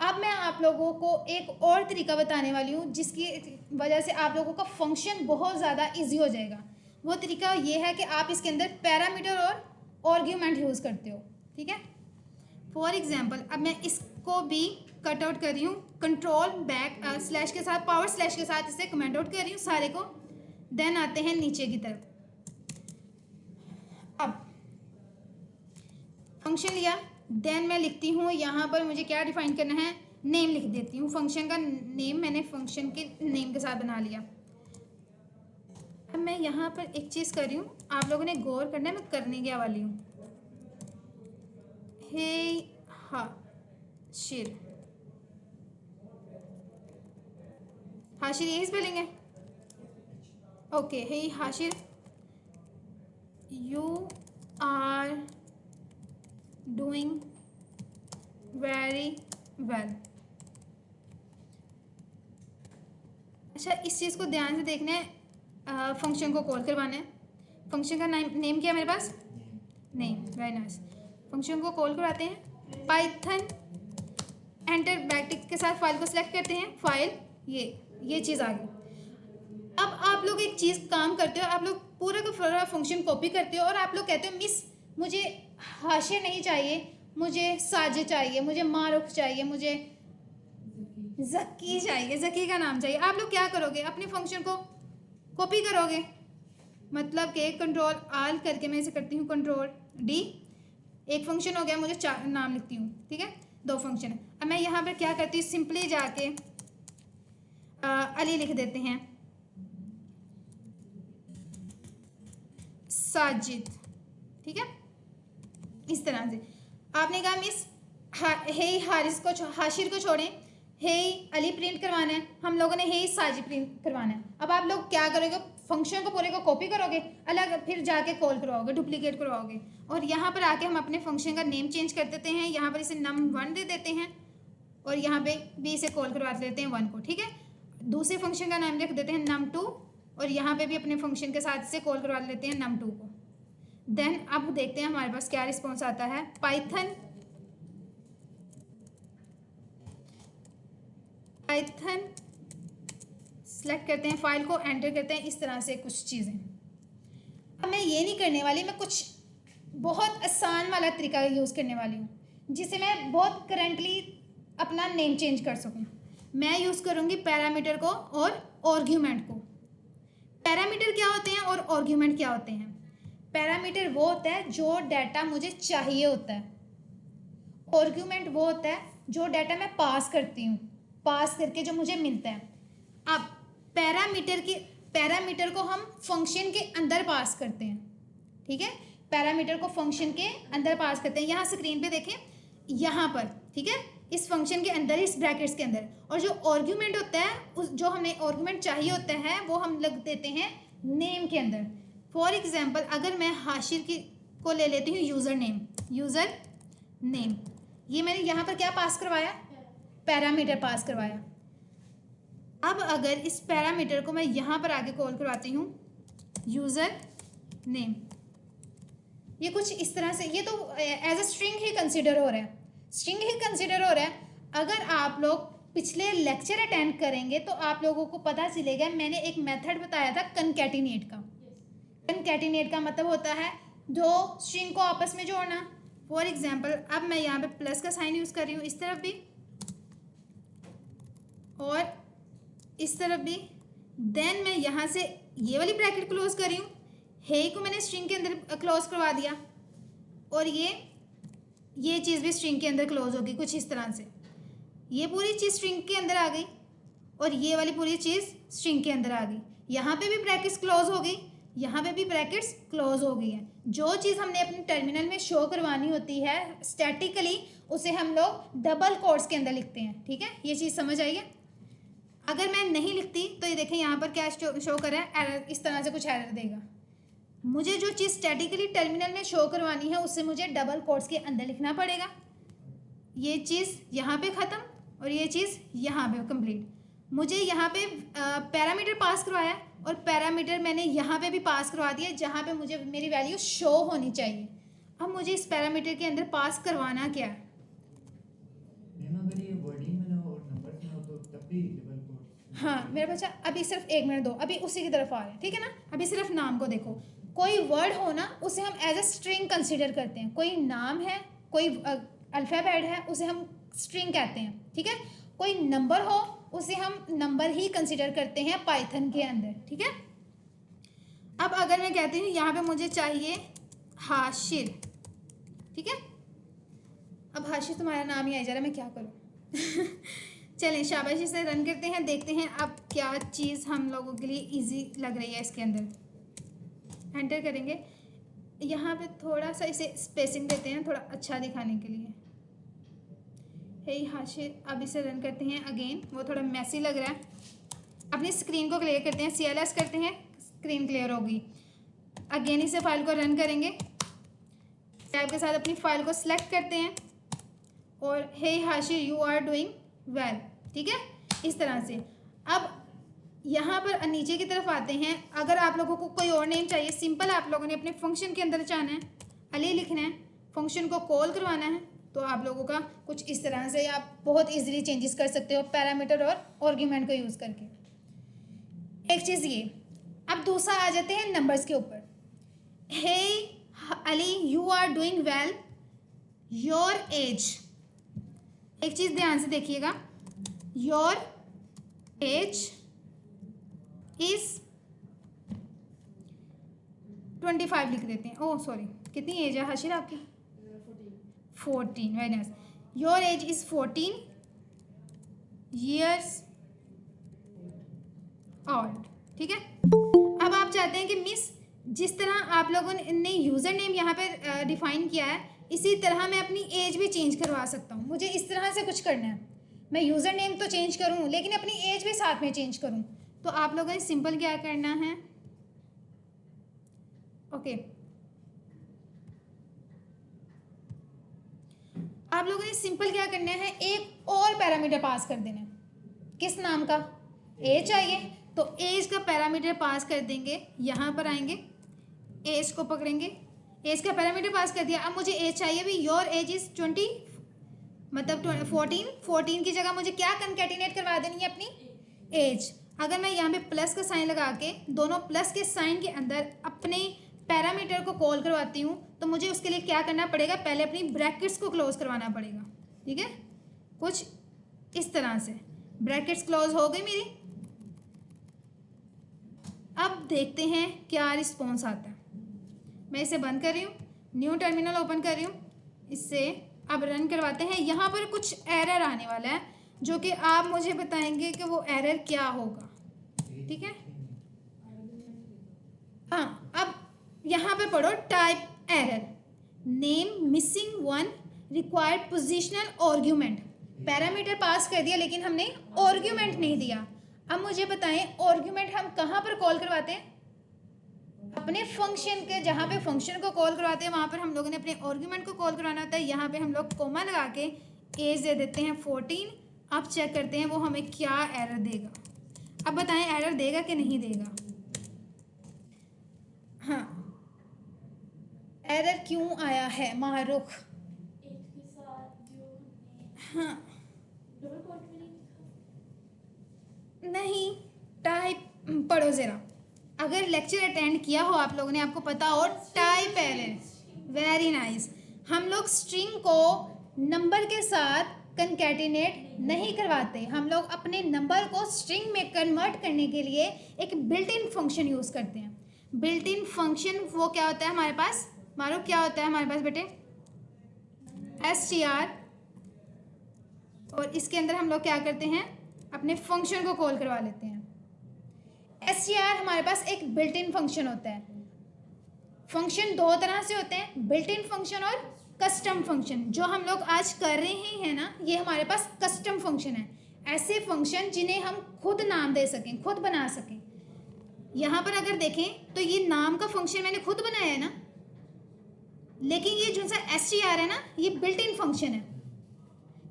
अब मैं आप लोगों को एक और तरीका बताने वाली हूँ जिसकी वजह से आप लोगों का फंक्शन बहुत ज़्यादा इजी हो जाएगा। वो तरीका ये है कि आप इसके अंदर पैरामीटर और आर्ग्यूमेंट यूज़ करते हो, ठीक है। फॉर एग्जाम्पल अब मैं इसको भी कट आउट कर रही हूँ, कंट्रोल बैक स्लैश के साथ, पावर स्लैश के साथ इसे कमेंट आउट कर रही हूँ सारे को। देन आते हैं नीचे की तरफ। अब फंक्शन लिया, देन मैं लिखती हूँ यहाँ पर मुझे क्या डिफाइन करना है, नेम लिख देती हूँ। फंक्शन का नेम मैंने फंक्शन के नेम के साथ बना लिया। अब मैं यहाँ पर एक चीज़ कर रही हूँ, आप लोगों ने गौर करना है, मैं करने क्या वाली हूँ। हे हाशिर, हाशिर यही स्पेलिंग है? Okay, hey Hashir, you are doing very well. अच्छा, इस चीज़ को ध्यान से देखना है, फंक्शन को कॉल करवाना है। फंक्शन का नेम क्या है मेरे पास? Name, very nice. फंक्शन को कॉल करवाते हैं, पाइथन एंटर ब्रैकेट के साथ फाइल को सिलेक्ट करते हैं, फाइल ये चीज़ आ गई। अब आप लोग एक चीज़ काम करते हो, आप लोग पूरा का पूरा फंक्शन कॉपी करते हो और आप लोग कहते हो मिस मुझे हाशिर नहीं चाहिए, मुझे साजिद चाहिए, मुझे मारूफ चाहिए, मुझे ज़की चाहिए, ज़की का नाम चाहिए। आप लोग क्या करोगे? अपने फंक्शन को कॉपी करोगे, मतलब कि कंट्रोल आल करके मैं इसे करती हूँ कंट्रोल डी, एक फंक्शन हो गया, मुझे 4 नाम लिखती हूँ, ठीक है, 2 फंक्शन है। अब मैं यहाँ पर क्या करती हूँ, सिंपली जाके अली लिख देते हैं, साजिद, ठीक है। इस तरह से आपने कहा मिस हे हारिस को हाशिर को छोड़ें, हे अली प्रिंट करवाना है, हम लोगों ने हे साजिद प्रिंट करवाना है। अब आप लोग क्या करोगे, फंक्शन को पूरे को कॉपी करोगे, अलग फिर जाके कॉल करवाओगे, डुप्लीकेट करवाओगे, और यहाँ पर आके हम अपने फंक्शन का नेम चेंज कर देते हैं। यहाँ पर इसे num1 दे देते हैं और यहाँ पे भी इसे कॉल करवा देते हैं 1 को, ठीक है। दूसरे फंक्शन का नाम लिख देते हैं num2 और यहाँ पे भी अपने फंक्शन के साथ इसे कॉल करवा लेते हैं num2 को। देन अब देखते हैं हमारे पास क्या रिस्पॉन्स आता है। पाइथन सेलेक्ट करते हैं, फाइल को एंटर करते हैं, इस तरह से कुछ चीज़ें। अब मैं ये नहीं करने वाली, मैं कुछ बहुत आसान वाला तरीका यूज़ करने वाली हूँ जिससे मैं बहुत करंटली अपना नेम चेंज कर सकूँ। मैं यूज़ करूँगी पैरामीटर को और आर्ग्यूमेंट को। पैरामीटर क्या होते हैं और आर्ग्यूमेंट क्या होते हैं? पैरामीटर वो होता है जो डाटा मुझे चाहिए होता है, आर्ग्यूमेंट वो होता है जो डाटा मैं पास करती हूँ, पास करके जो मुझे मिलता है। अब पैरामीटर को हम फंक्शन के अंदर पास करते हैं, ठीक है, पैरामीटर को फंक्शन के अंदर पास करते हैं। यहाँ स्क्रीन पे देखें, यहाँ पर, ठीक है, इस फंक्शन के अंदर, इस ब्रैकेट्स के अंदर। और जो आर्ग्यूमेंट होता है, उस जो हमें आर्ग्यूमेंट चाहिए होता है वो हम लग देते हैं नेम के अंदर। फॉर एग्जाम्पल अगर मैं हाशिर को ले लेती हूँ यूज़र नेम, ये मैंने यहाँ पर क्या पास करवाया, पैरामीटर पास करवाया। अब अगर इस पैरामीटर को मैं यहाँ पर आगे कॉल करवाती हूँ यूज़र नेम, ये कुछ इस तरह से, ये तो एज अ स्ट्रिंग ही कंसिडर हो रहा है, अगर आप लोग पिछले लेक्चर अटेंड करेंगे तो आप लोगों को पता चलेगा, मैंने एक मेथड बताया था कंकैटिनेट का। कंकैटिनेट का मतलब होता है दो स्ट्रिंग को आपस में जोड़ना। फॉर एग्जाम्पल अब मैं यहाँ पे प्लस का साइन यूज़ कर रही हूँ, इस तरफ भी और इस तरफ भी। देन मैं यहाँ से ये वाली ब्रैकेट क्लोज कर रही हूँ, हे को मैंने स्ट्रिंग के अंदर क्लोज करवा दिया और ये चीज़ भी स्ट्रिंग के अंदर क्लोज होगी कुछ इस तरह से। ये पूरी चीज़ स्ट्रिंग के अंदर आ गई और ये वाली पूरी चीज़ स्ट्रिंग के अंदर आ गई। यहाँ पे भी ब्रैकेट्स क्लोज हो गई, यहाँ पे भी ब्रैकेट्स क्लोज हो गई हैं। जो चीज़ हमने अपने टर्मिनल में शो करवानी होती है स्टैटिकली, उसे हम लोग डबल कोट्स के अंदर लिखते हैं। ठीक है, ये चीज़ समझ आई है। अगर मैं नहीं लिखती तो ये देखें यहाँ पर क्या शो कर रहा है, एरर, इस तरह से कुछ एरर देगा। मुझे जो चीज़ स्टैटिकली टर्मिनल में शो करवानी है उसे मुझे डबल कोट्स के अंदर लिखना पड़ेगा। ये चीज़ यहाँ पे ख़त्म और ये चीज़ यहाँ पे कंप्लीट। मुझे यहाँ पे पैरामीटर पास करवाया और पैरामीटर मैंने यहाँ पे भी पास करवा दिया जहाँ पे मुझे मेरी वैल्यू शो होनी चाहिए। अब मुझे इस पैरामीटर के अंदर पास करवाना क्या है? मैम अगर ये वर्डिंग में ना हो और नंबर्स में हो तो तब भी डबल कोट्स। हाँ मेरा बच्चा, अभी सिर्फ 1 मिनट दो, अभी उसी की तरफ आ रहे हैं, ठीक है ना। अभी सिर्फ नाम को देखो। कोई वर्ड हो ना, उसे हम एज ए स्ट्रिंग कंसिडर करते हैं। कोई नाम है, कोई अल्फ़ाबेट है, उसे हम स्ट्रिंग कहते हैं, ठीक है। कोई नंबर हो, उसे हम नंबर ही कंसिडर करते हैं पाइथन के अंदर, ठीक है। अब अगर मैं कहती हूँ यहाँ पे मुझे चाहिए हाशिर, ठीक है। अब हाशिर तुम्हारा नाम ही आ जा रहा, मैं क्या करूँ? चलें शाबाशी से रन करते हैं, देखते हैं अब क्या चीज़ हम लोगों के लिए इजी लग रही है इसके अंदर। एंटर करेंगे, यहाँ पे थोड़ा सा इसे स्पेसिंग देते हैं थोड़ा अच्छा दिखाने के लिए। हे हाशिर, अब इसे रन करते हैं अगेन, वो थोड़ा मैसी लग रहा है। अपनी स्क्रीन को क्लियर करते हैं, CLS करते हैं, स्क्रीन क्लियर होगी। अगेन इसे फाइल को रन करेंगे, टैब के साथ अपनी फाइल को सिलेक्ट करते हैं और hey Hashir you are doing well, ठीक है, इस तरह से। अब यहाँ पर नीचे की तरफ आते हैं। अगर आप लोगों को कोई और नेम चाहिए, सिंपल आप लोगों ने अपने फंक्शन के अंदर जाना है, अली लिखना है, फंक्शन को कॉल करवाना है, तो आप लोगों का कुछ इस तरह से आप बहुत इजीली चेंजेस कर सकते हो पैरामीटर और आर्गुमेंट को यूज़ करके। एक चीज़ ये। अब दूसरा आ जाते हैं नंबर्स के ऊपर। Hey Ali you are doing well, your age. एक चीज़ ध्यान से देखिएगा, योर एज इज 25 लिख देते हैं। ओह सॉरी, कितनी एज है हाशिर आपकी? 14। Very nice. Your age is 14 years old, ठीक है। अब आप चाहते हैं कि मिस जिस तरह आप लोगों ने यूज़र नेम यहाँ पे डिफाइन किया है, इसी तरह मैं अपनी एज भी चेंज करवा सकता हूँ। मुझे इस तरह से कुछ करना है, मैं यूज़र नेम तो चेंज करूँ लेकिन अपनी एज भी साथ में चेंज करूँ। तो आप लोगों ने सिंपल क्या करना है, ओके, आप लोगों ने सिंपल क्या करना है, एक और पैरामीटर पास कर देना है। किस नाम का? एज चाहिए, तो एज का पैरामीटर पास कर देंगे। यहाँ पर आएंगे, एज को पकड़ेंगे, एज का पैरामीटर पास कर दिया। अब मुझे एज चाहिए भी, योर एज इज 20 मतलब 14 की जगह मुझे क्या कंकैटिनेट करवा देनी है, अपनी एज। अगर मैं यहाँ पे प्लस का साइन लगा के दोनों प्लस के साइन के अंदर अपने पैरामीटर को कॉल करवाती हूँ, तो मुझे उसके लिए क्या करना पड़ेगा, पहले अपनी ब्रैकेट्स को क्लोज करवाना पड़ेगा, ठीक है। कुछ इस तरह से ब्रैकेट्स क्लोज हो गई मेरी। अब देखते हैं क्या रिस्पॉन्स आता है। मैं इसे बंद कर रही हूँ, न्यू टर्मिनल ओपन कर रही हूँ, इससे अब रन करवाते हैं। यहाँ पर कुछ एरर आने वाला है जो कि आप मुझे बताएंगे कि वो एरर क्या होगा, ठीक है। हाँ, अब यहाँ पे पढ़ो, type error, name missing one, required positional argument. Parameter pass कर दिया लेकिन हमने आर्ग्यूमेंट नहीं दिया। अब मुझे बताएं आर्ग्यूमेंट हम कहाँ पर कॉल करवाते हैं, अपने फंक्शन के, जहाँ पे फंक्शन को कॉल करवाते हैं वहाँ पर हम लोगों ने अपने आर्ग्यूमेंट को कॉल करवाना होता है। यहाँ पे हम लोग कोमा लगा के एज दे देते हैं 14। अब चेक करते हैं वो हमें क्या एरर देगा। अब बताएं एरर देगा कि नहीं देगा। हाँ, एरर क्यों आया है मारूख? हाँ नहीं, टाइप पढ़ो ज़रा। अगर लेक्चर अटेंड किया हो आप लोगों ने, आपको पता हो टाइप एरर। Very nice. हम लोग स्ट्रिंग को नंबर के साथ कंकैटिनेट नहीं करवाते, हम लोग अपने नंबर को स्ट्रिंग में कन्वर्ट करने के लिए एक बिल्ट इन फंक्शन यूज़ करते हैं। बिल्ट इन फंक्शन वो क्या होता है हमारे पास, मारो क्या होता है हमारे पास बेटे, str और इसके अंदर हम लोग क्या करते हैं, अपने फंक्शन को कॉल करवा लेते हैं। str हमारे पास एक बिल्ट इन फंक्शन होता है। फंक्शन दो तरह से होते हैं, बिल्ट इन फंक्शन और कस्टम फंक्शन। जो हम लोग आज कर रहे हैं ना, ये हमारे पास कस्टम फंक्शन है। ऐसे फंक्शन जिन्हें हम खुद नाम दे सकें, खुद बना सकें। यहाँ पर अगर देखें तो ये नाम का फंक्शन मैंने खुद बनाया है ना, लेकिन ये जो सा str है ना, ये बिल्ट इन फंक्शन है,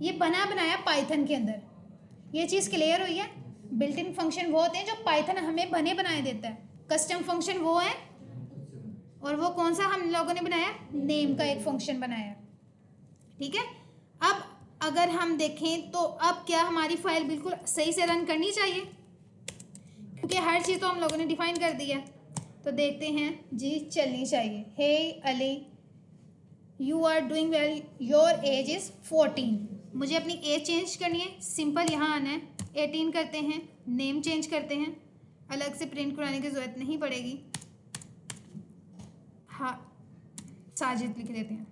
ये बना बनाया पाइथन के अंदर। ये चीज़ क्लियर हुई है? बिल्ट इन फंक्शन वो होते हैं जो पाइथन हमें बने बनाए देता है। कस्टम फंक्शन वो है, और वो कौन सा हम लोगों ने बनाया, नेम का एक फंक्शन बनाया। ठीक है, अब अगर हम देखें तो अब क्या हमारी फाइल बिल्कुल सही से रन करनी चाहिए, क्योंकि हर चीज़ तो हम लोगों ने डिफाइन कर दी है। तो देखते हैं जी, चलनी चाहिए। Hey Ali, you are doing well, your age is 14। मुझे अपनी एज चेंज करनी है, सिंपल यहाँ आना है, 18 करते हैं, नेम चेंज करते हैं, अलग से प्रिंट कराने की ज़रूरत नहीं पड़ेगी। हाँ, साजिद लिख देते हैं।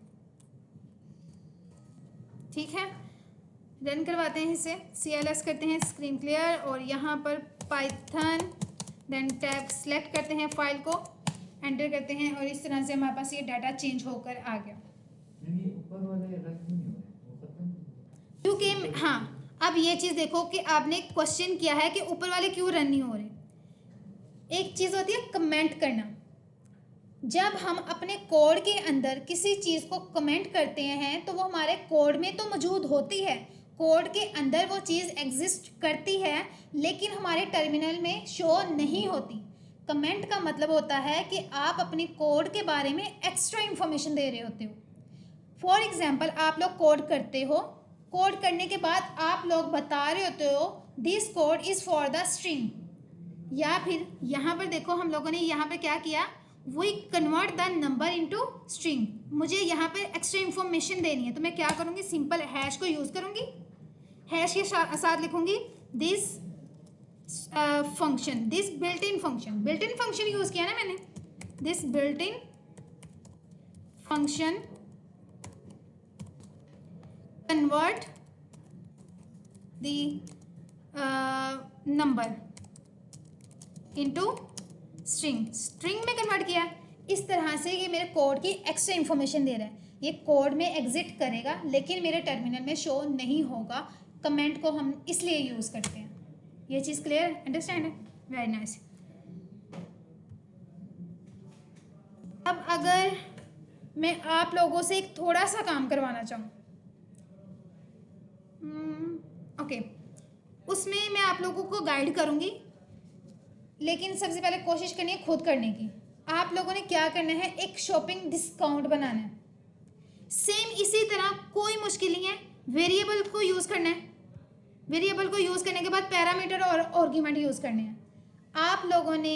ठीक है, रन करवाते हैं इसे, CLS करते हैं, स्क्रीन क्लियर, और यहाँ पर पाइथन, देन टैब सेलेक्ट करते हैं, फाइल को एंटर करते हैं, और इस तरह से हमारे पास ये डाटा चेंज होकर आ गया। नहीं, ऊपर वाले रन क्यों नहीं हो रहे, वो खत्म? क्योंकि हाँ, अब ये चीज़ देखो कि आपने क्वेश्चन किया है कि ऊपर वाले क्यों रन नहीं हो रहे। एक चीज़ होती है कमेंट करना। जब हम अपने कोड के अंदर किसी चीज़ को कमेंट करते हैं तो वो हमारे कोड में तो मौजूद होती है, कोड के अंदर वो चीज़ एग्जिस्ट करती है, लेकिन हमारे टर्मिनल में शो नहीं होती। कमेंट का मतलब होता है कि आप अपने कोड के बारे में एक्स्ट्रा इंफॉर्मेशन दे रहे होते हो। फॉर एग्जाम्पल, आप लोग कोड करते हो, कोड करने के बाद आप लोग बता रहे होते हो this code is for the string, या फिर यहाँ पर देखो हम लोगों ने यहाँ पर क्या किया, we convert the number into string. मुझे यहाँ पे एक्स्ट्रा इन्फॉर्मेशन देनी है, तो मैं क्या करूँगी, सिंपल हैश को यूज़ करूँगी, हैश के साथ लिखूँगी this function, this built in function. Built in function use किया ना मैंने, this built in function convert the number into string, string में कन्वर्ट किया। इस तरह से ये मेरे कोड की एक्स्ट्रा इन्फॉर्मेशन दे रहा है। ये कोड में एग्जिट करेगा लेकिन मेरे टर्मिनल में शो नहीं होगा। कमेंट को हम इसलिए यूज़ करते हैं। ये चीज़ क्लियर, अंडरस्टैंड है? Very nice. अब अगर मैं आप लोगों से एक थोड़ा सा काम करवाना चाहूँ, ओके, उसमें मैं आप लोगों को गाइड करूँगी, लेकिन सबसे पहले कोशिश करनी है खुद करने की। आप लोगों ने क्या करना है, एक शॉपिंग डिस्काउंट बनाना है। सेम इसी तरह, कोई मुश्किल नहीं है, वेरिएबल को यूज़ करना है। वेरिएबल को यूज़ करने के बाद पैरामीटर और आर्गुमेंट यूज़ करने हैं। आप लोगों ने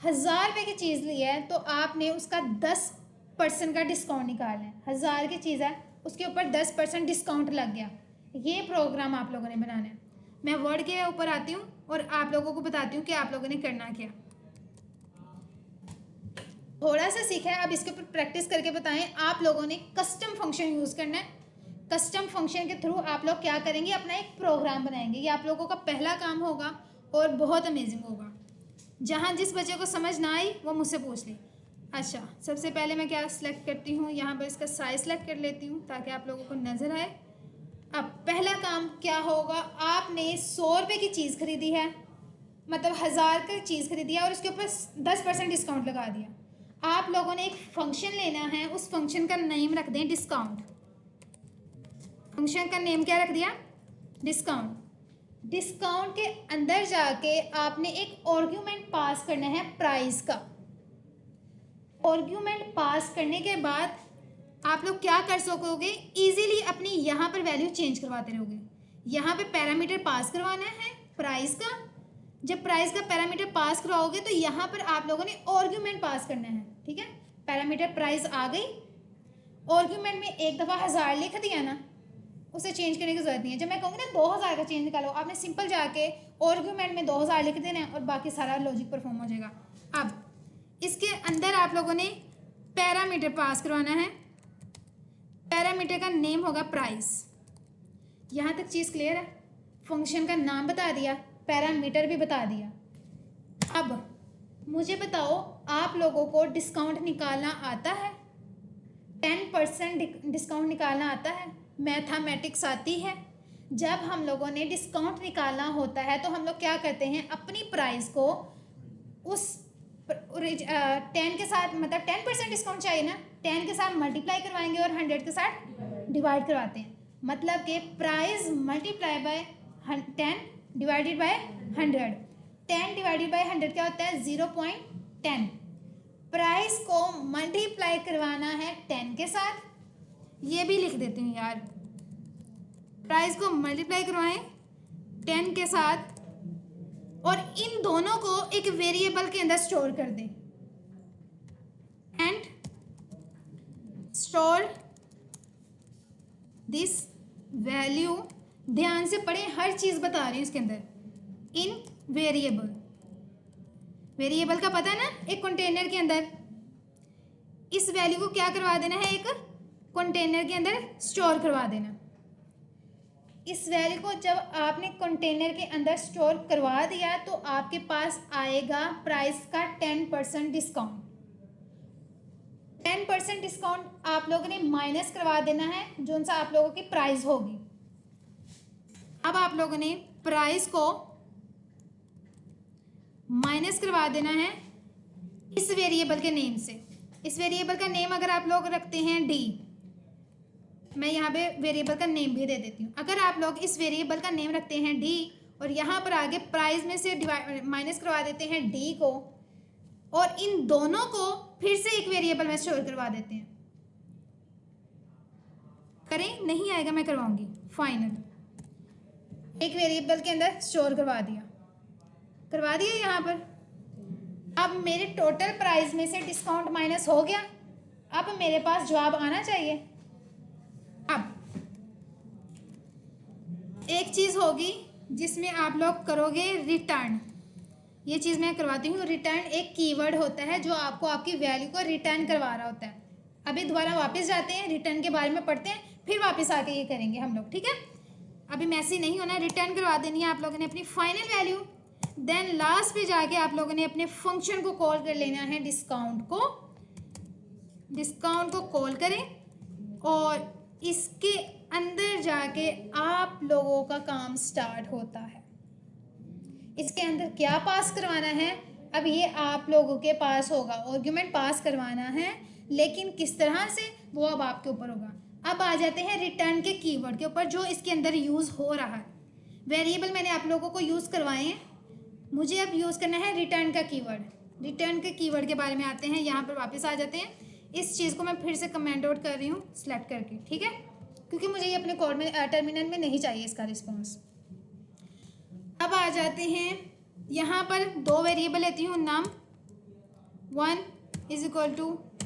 1000 रुपये की चीज़ ली है तो आपने उसका 10% का डिस्काउंट निकालना है। 1000 की चीज़ है, उसके ऊपर 10% डिस्काउंट लग गया। ये प्रोग्राम आप लोगों ने बनाना है। मैं वर्ड के ऊपर आती हूँ और आप लोगों को बताती हूँ कि आप लोगों ने करना क्या। थोड़ा सा सीखा है, अब इसके ऊपर प्रैक्टिस करके बताएं। आप लोगों ने कस्टम फंक्शन यूज़ करना है। कस्टम फंक्शन के थ्रू आप लोग क्या करेंगे, अपना एक प्रोग्राम बनाएंगे। ये आप लोगों का पहला काम होगा और बहुत अमेजिंग होगा। जहाँ जिस बच्चे को समझ ना आई वो मुझसे पूछ ले। अच्छा, सबसे पहले मैं क्या सिलेक्ट करती हूँ, यहाँ पर इसका साइज सेलेक्ट कर लेती हूँ ताकि आप लोगों को नज़र आए। अब पहला काम क्या होगा, आपने 100 रुपये की चीज़ खरीदी है, मतलब 1000 की चीज़ खरीदी है और उसके ऊपर 10% डिस्काउंट लगा दिया। आप लोगों ने एक फंक्शन लेना है, उस फंक्शन का नेम रख दें डिस्काउंट। फंक्शन का नेम क्या रख दिया, डिस्काउंट। डिस्काउंट के अंदर जाके आपने एक आर्गुमेंट पास करना है प्राइस का। आर्गुमेंट पास करने के बाद आप लोग क्या कर सकोगे, इजीली अपनी यहाँ पर वैल्यू चेंज करवाते रहोगे। यहाँ पे पैरामीटर पास करवाना है प्राइस का। जब प्राइस का पैरामीटर पास करवाओगे तो यहाँ पर आप लोगों ने आर्गुमेंट पास करना है। ठीक है, पैरामीटर प्राइस आ गई, आर्गुमेंट में एक दफ़ा 1000 लिख दिया ना, उसे चेंज करने की जरूरत नहीं है। जब मैं कहूँगी ना 2000 का चेंज निकालो, आपने सिंपल जाके आर्गुमेंट में 2000 लिख देना है और बाकी सारा लॉजिक परफॉर्म हो जाएगा। अब इसके अंदर आप लोगों ने पैरामीटर पास करवाना है। पैरामीटर का नेम होगा प्राइस। यहाँ तक चीज़ क्लियर है? फंक्शन का नाम बता दिया, पैरामीटर भी बता दिया। अब मुझे बताओ, आप लोगों को डिस्काउंट निकालना आता है? 10% डिस्काउंट निकालना आता है? मैथमेटिक्स आती है? जब हम लोगों ने डिस्काउंट निकालना होता है तो हम लोग क्या करते हैं, अपनी प्राइस को उस 10 के साथ, मतलब 10% डिस्काउंट चाहिए ना, 10 के साथ मल्टीप्लाई करवाएंगे और 100 के साथ डिवाइड करवाते हैं। मतलब कि price multiply by 10 divided by 100। 10 divided by 100 क्या होता है? 0.10। प्राइस को मल्टीप्लाई करवाना है 10 के साथ। ये भी लिख देती हूँ यार, प्राइस को मल्टीप्लाई करवाएं 10 के साथ और इन दोनों को एक वेरिएबल के अंदर स्टोर कर दें एंड स्टोर दिस वैल्यू। ध्यान से पढ़ें, हर चीज़ बता रही हूँ इसके अंदर। इन वेरिएबल, वेरिएबल का पता है ना, एक कंटेनर के अंदर इस वैल्यू को क्या करवा देना है, एक कंटेनर के अंदर स्टोर करवा देना। इस वैल्यू को जब आपने कंटेनर के अंदर स्टोर करवा दिया तो आपके पास आएगा प्राइस का 10% डिस्काउंट। 10% डिस्काउंट आप लोगों ने माइनस करवा देना है जो सा आप लोगों की प्राइस होगी। अब आप लोगों ने प्राइस को माइनस करवा देना है इस वेरिएबल के नेम से। इस वेरिएबल का नेम अगर आप लोग रखते हैं डी, मैं यहाँ पे वेरिएबल का नेम भी दे देती हूँ। अगर आप लोग इस वेरिएबल का नेम रखते हैं डी और यहाँ पर आगे प्राइस में से माइनस करवा देते हैं डी को और इन दोनों को फिर से एक वेरिएबल में स्टोर करवा देते हैं। करें? नहीं आएगा, मैं करवाऊंगी। फाइनल एक वेरिएबल के अंदर स्टोर करवा दिया यहाँ पर। अब मेरे टोटल प्राइस में से डिस्काउंट माइनस हो गया। अब मेरे पास जवाब आना चाहिए। अब एक चीज़ होगी जिसमें आप लोग करोगे रिटर्न। ये चीज़ मैं करवाती हूँ। रिटर्न एक कीवर्ड होता है जो आपको आपकी वैल्यू को रिटर्न करवा रहा होता है। अभी दोबारा वापस जाते हैं, रिटर्न के बारे में पढ़ते हैं, फिर वापस आके ये करेंगे हम लोग, ठीक है? अभी मैसी नहीं होना, रिटर्न करवा देनी है आप लोगों ने अपनी फाइनल वैल्यू। देन लास्ट पे जाके आप लोगों ने अपने फंक्शन को कॉल कर लेना है, डिस्काउंट को कॉल करें और इसके अंदर जाके आप लोगों का काम स्टार्ट होता है। इसके अंदर क्या पास करवाना है, अब ये आप लोगों के पास होगा। आर्गुमेंट पास करवाना है, लेकिन किस तरह से वो अब आपके ऊपर होगा। अब आ जाते हैं रिटर्न के कीवर्ड के ऊपर जो इसके अंदर यूज़ हो रहा है। वेरिएबल मैंने आप लोगों को यूज़ करवाए हैं, मुझे अब यूज़ करना है रिटर्न का कीवर्ड। रिटर्न के कीवर्ड के बारे में आते हैं, यहाँ पर वापस आ जाते हैं। इस चीज़ को मैं फिर से कमेंट आउट कर रही हूँ सिलेक्ट करके, ठीक है? क्योंकि मुझे ये अपने कोड में टर्मिनल में नहीं चाहिए इसका रिस्पॉन्स। अब आ जाते हैं यहाँ पर दो वेरिएबल लेती हूँ, num1 =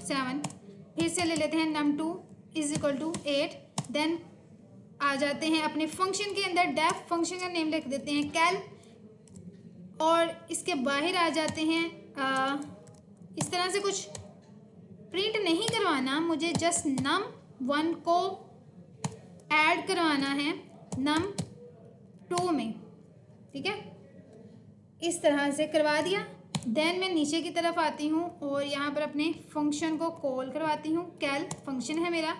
7, फिर से ले लेते हैं num2 = 8। देन आ जाते हैं अपने फंक्शन के अंदर, डेफ फंक्शन का नेम लिख देते हैं कैल, और इसके बाहर आ जाते हैं इस तरह से कुछ प्रिंट नहीं करवाना, मुझे जस्ट num1 को ऐड करवाना है num2 में, ठीक है? इस तरह से करवा दिया। देन मैं नीचे की तरफ आती हूँ और यहाँ पर अपने फंक्शन को कॉल करवाती हूँ। कैल फंक्शन है मेरा।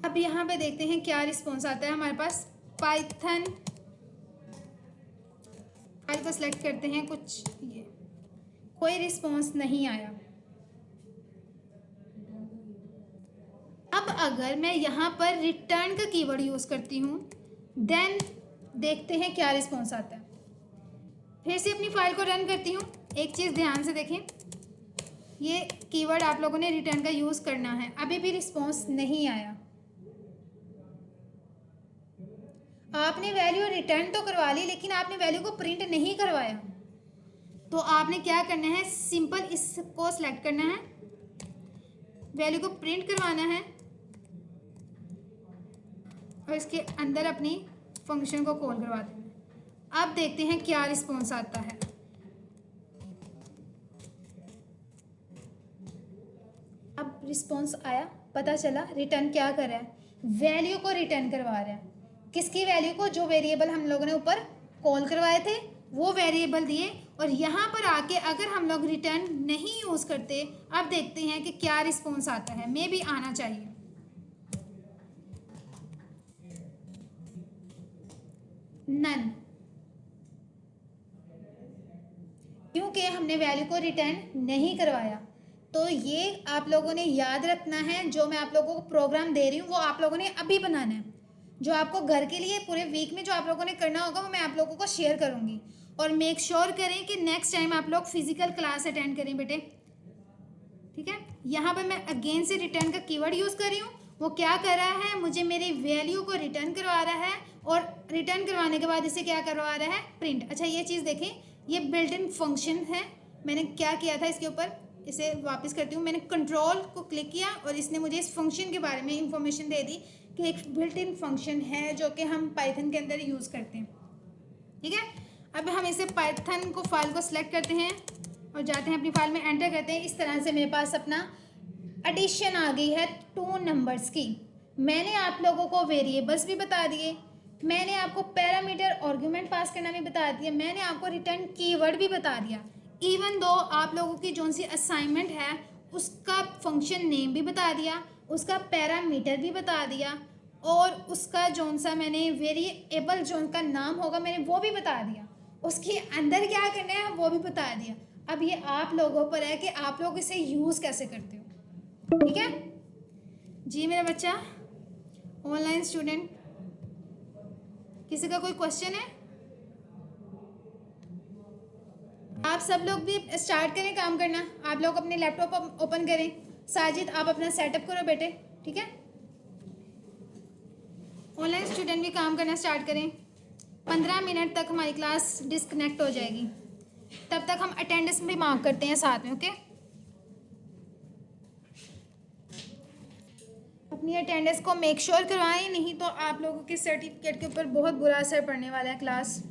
अब यहाँ पे देखते हैं क्या रिस्पॉन्स आता है हमारे पास। पाइथन फाइल को सिलेक्ट करते हैं, कुछ ये कोई रिस्पॉन्स नहीं आया। अब अगर मैं यहाँ पर रिटर्न का कीवर्ड यूज़ करती हूँ, देन देखते हैं क्या रिस्पॉन्स आता है। फिर से अपनी फाइल को रन करती हूँ। एक चीज़ ध्यान से देखें, ये कीवर्ड आप लोगों ने रिटर्न का यूज़ करना है। अभी भी रिस्पॉन्स नहीं आया। आपने वैल्यू रिटर्न तो करवा ली, लेकिन आपने वैल्यू को प्रिंट नहीं करवाया। तो आपने क्या करना है, सिंपल इसको सिलेक्ट करना है, वैल्यू को प्रिंट करवाना है और इसके अंदर अपनी फंक्शन को कॉल करवा देना है। अब देखते हैं क्या रिस्पॉन्स आता है। अब रिस्पॉन्स आया, पता चला रिटर्न क्या कर रहा है। वैल्यू को रिटर्न करवा रहा है। किसकी वैल्यू को? जो वेरिएबल हम लोगों ने ऊपर कॉल करवाए थे वो वेरिएबल दिए, और यहाँ पर आके अगर हम लोग रिटर्न नहीं यूज़ करते, अब देखते हैं कि क्या रिस्पॉन्स आता है। मे भी आना चाहिए। नन, क्योंकि हमने वैल्यू को रिटर्न नहीं करवाया। तो ये आप लोगों ने याद रखना है। जो मैं आप लोगों को प्रोग्राम दे रही हूँ वो आप लोगों ने अभी बनाना है। जो आपको घर के लिए पूरे वीक में जो आप लोगों ने करना होगा वो मैं आप लोगों को शेयर करूँगी। और मेक श्योर करें कि नेक्स्ट टाइम आप लोग फिजिकल क्लास अटेंड करें बेटे, ठीक है। यहाँ पर मैं अगेन से रिटर्न का कीवर्ड यूज़ कर रही हूँ। वो क्या कर रहा है? मुझे मेरी वैल्यू को रिटर्न करवा रहा है, और रिटर्न करवाने के बाद इसे क्या करवा रहा है? प्रिंट। अच्छा ये चीज़ देखें, ये बिल्ट इन फंक्शन है। मैंने क्या किया था इसके ऊपर, इसे वापस करती हूँ। मैंने कंट्रोल को क्लिक किया और इसने मुझे इस फंक्शन के बारे में इंफॉर्मेशन दे दी कि एक बिल्ट इन फंक्शन है जो कि हम पाइथन के अंदर यूज़ करते हैं, ठीक है। अब हम इसे पाइथन को फाइल को सिलेक्ट करते हैं और जाते हैं अपनी फाइल में, एंटर करते हैं। इस तरह से मेरे पास अपना एडिशन आ गई है 2 नंबर्स की। मैंने आप लोगों को वेरिएबल्स भी बता दिए, मैंने आपको पैरामीटर आर्गुमेंट पास करना भी बता दिया, मैंने आपको रिटर्न कीवर्ड भी बता दिया। इवन दो आप लोगों की जो सी असाइनमेंट है उसका फंक्शन नेम भी बता दिया, उसका पैरामीटर भी बता दिया, और उसका जो सा मैंने वेरिएबल जो उनका नाम होगा मैंने वो भी बता दिया, उसके अंदर क्या करना है वो भी बता दिया। अब ये आप लोगों पर है कि आप लोग इसे यूज़ कैसे करते हो, ठीक है जी मेरा बच्चा। ऑनलाइन स्टूडेंट, किसी का कोई क्वेश्चन है? आप सब लोग भी स्टार्ट करें काम करना। आप लोग अपने लैपटॉप ओपन करें। साजिद आप अपना सेटअप करो बेटे, ठीक है। ऑनलाइन स्टूडेंट भी काम करना स्टार्ट करें। 15 मिनट तक हमारी क्लास डिस्कनेक्ट हो जाएगी, तब तक हम अटेंडेंस भी मार्क करते हैं साथ में, ओके। अपनी अटेंडेंस को मेक श्योर करवाएं, नहीं तो आप लोगों के सर्टिफिकेट के ऊपर बहुत बुरा असर पड़ने वाला है क्लास।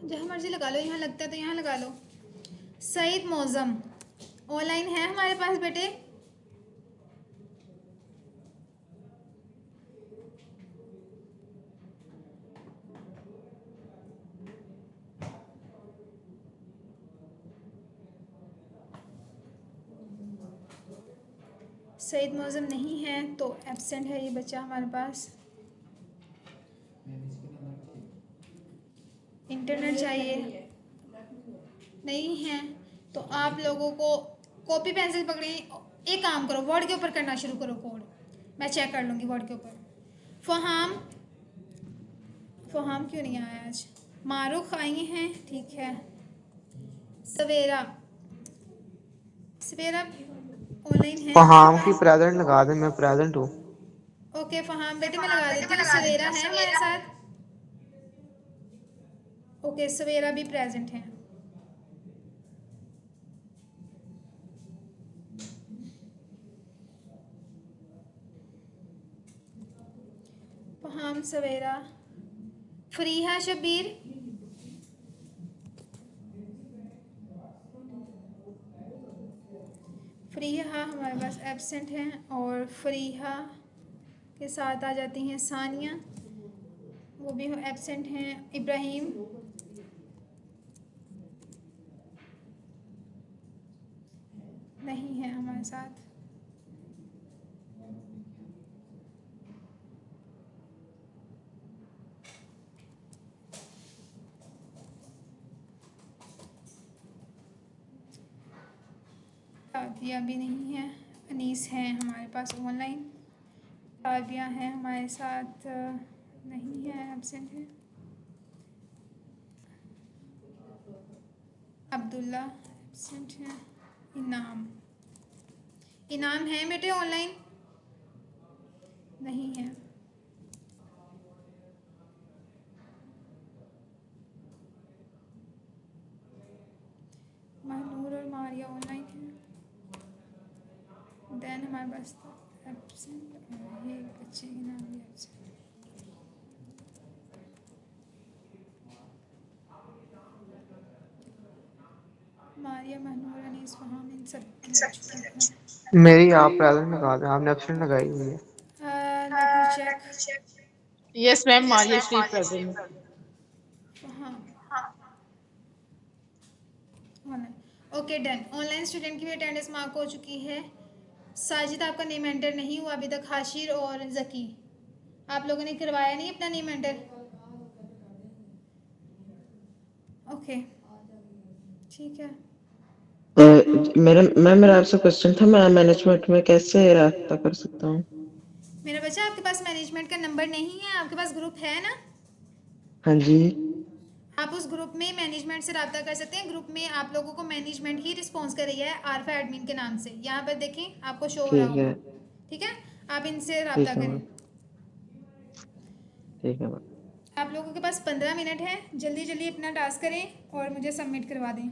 जहाँ मर्जी लगा लो, यहाँ लगता है तो यहाँ लगा लो। सईद मौजम ऑनलाइन है हमारे पास बेटे? सईद मौजम नहीं है तो एब्सेंट है ये बच्चा हमारे पास। इंटरनेट चाहिए नहीं है तो आप लोगों को कॉपी पेंसिल पकड़े, एक काम करो वर्ड के ऊपर करना शुरू करो कोड, मैं चेक कर लूँगी वर्ड के ऊपर। फहाम, फहाम क्यों नहीं आया आज? मारूख आई हैं, ठीक है। सवेरा, सवेरा ऑनलाइन है? फहाम की प्रेजेंट लगा दे, मैं प्रेजेंट हूँ। ओके फहाम बेटे मैं लगा देती हूँ। सवेरा है हमारे साथ? ओके सवेरा भी प्रेजेंट है। फहाम, सवेरा, फरीहा, शबीर, फरीहा हमारे पास एब्सेंट हैं, और फरीहा के साथ आ जाती हैं सानिया, वो भी एब्सेंट हैं। इब्राहिम, नहीं है हमारे साथ। ताबिया भी नहीं है। अनीस है हमारे पास ऑनलाइन। ताबिया है हमारे साथ नहीं है, एब्सेंट है। अब्दुल्ला एब्सेंट है। इनाम, इनाम है बेटे ऑनलाइन? नहीं है। महनूर और मारिया ऑनलाइन है। देन हमारे पास एब्सेंट और ये बच्चे के नाम भी एब्सेंट। मारिया, महनूर, अनीस, फहाम, इन सब की लग चुकी है। मेरी आप प्रेजेंट लगा दें, आपने एब्सेंट लगाई हुई है। Let me check. Yes ma'am, Maria Shri present. हाँ, ओके डन। ऑनलाइन स्टूडेंट की भी अटेंडेंस मार्क हो चुकी है। साजिद, आपका नेम एंटर नहीं हुआ अभी तक। हाशिर और जकी, आप लोगों ने करवाया नहीं अपना नेम एंटर? ओके, ठीक है। मेरा आपसे क्वेश्चन था, मैं मैनेजमेंट में कैसे रब्ता कर सकता हूँ? मेरा बच्चा, आपके पास मैनेजमेंट का नंबर नहीं है? आपके पास ग्रुप है ना? हाँ जी। आप उस ग्रुप में मैनेजमेंट से रब्ता कर सकते हैं। ग्रुप में आप लोगों को मैनेजमेंट ही रिस्पॉन्स कर रही है आरफा एडमिन के नाम से। यहाँ पर देखें, आपको शो हो रहा ठीक होगा। है, ठीक है, आप इनसे रब्ता ठीक है करें। मैम, ठीक है मैम। आप लोगों के पास 15 मिनट है, जल्दी जल्दी अपना टास्क करें और मुझे सबमिट करवा दें।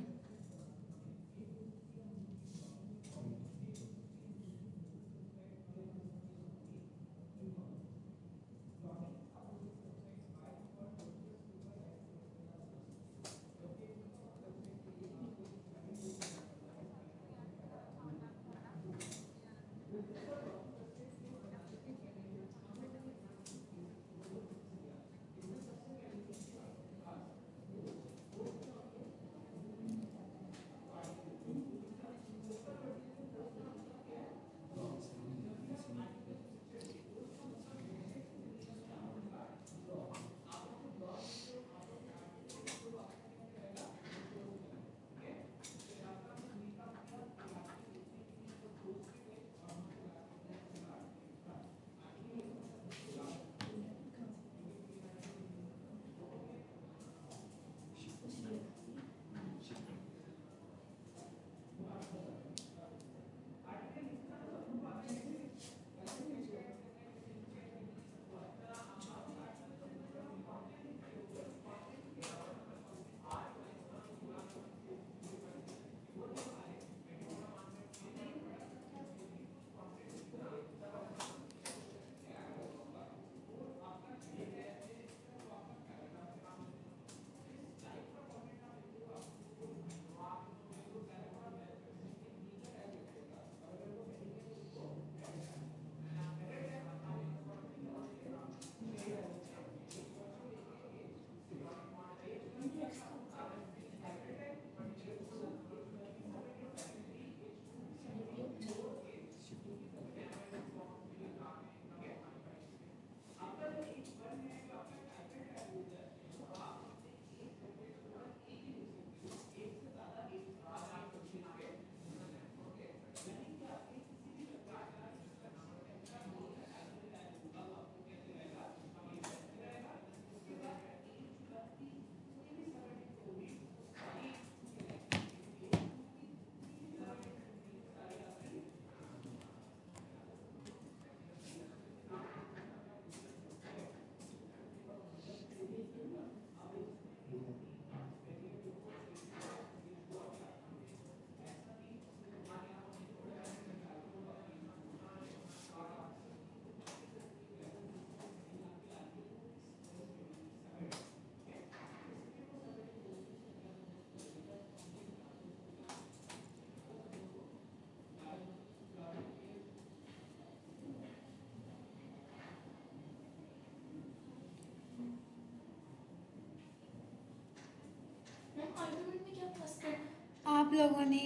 आप लोगों ने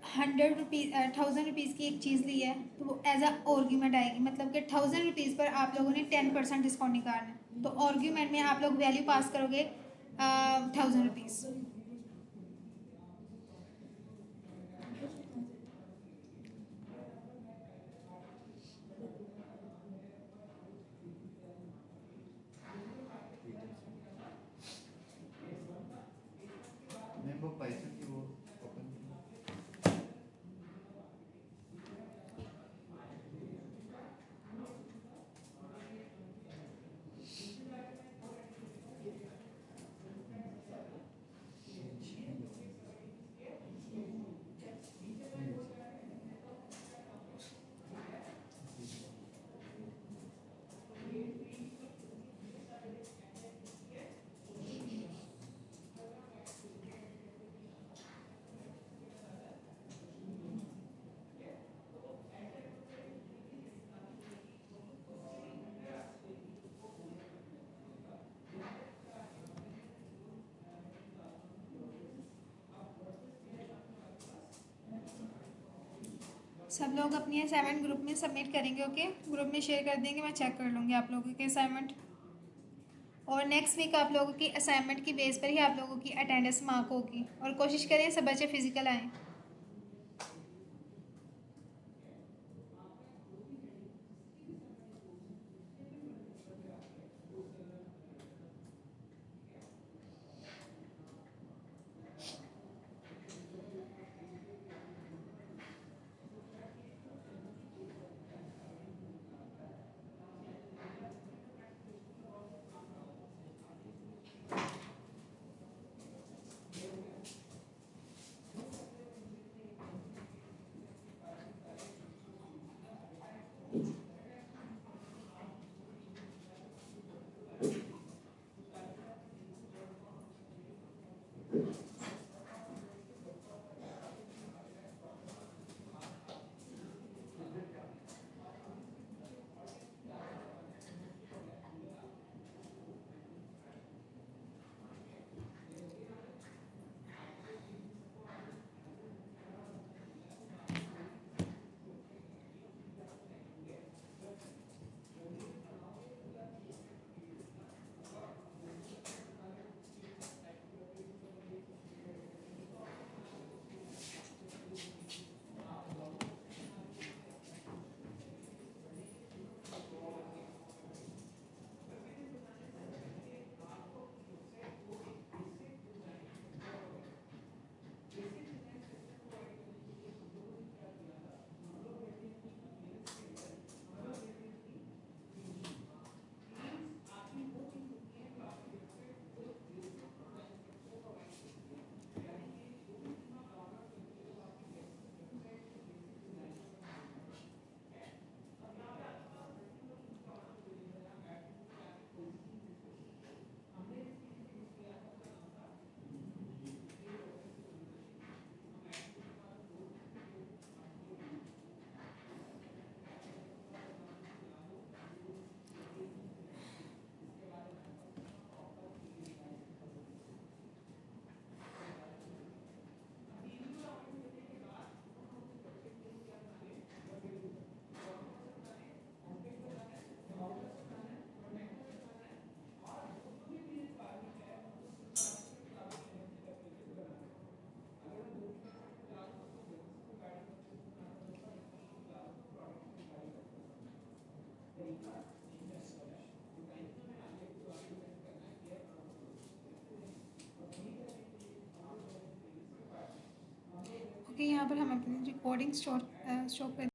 100 रुपीज़ 1000 रुपीज़ की एक चीज़ ली है, तो वो एज अ आर्ग्यूमेंट आएगी। मतलब कि 1000 रुपीज़ पर आप लोगों ने 10% डिस्काउंट निकालना है। तो आर्ग्यूमेंट में आप लोग वैल्यू पास करोगे 1000 रुपीज़। मैं वो पाइथन की वो ओपन सब लोग अपनी असाइनमेंट ग्रुप में सबमिट करेंगे, ओके? ग्रुप में शेयर कर देंगे, मैं चेक कर लूँगी आप लोगों के असाइनमेंट। और नेक्स्ट वीक आप लोगों की असाइनमेंट की बेस पर ही आप लोगों की अटेंडेंस मार्क होगी, और कोशिश करें सब बच्चे फिजिकल आएँ। ओके, यहाँ पर हम अपनी रिकॉर्डिंग स्टॉप कर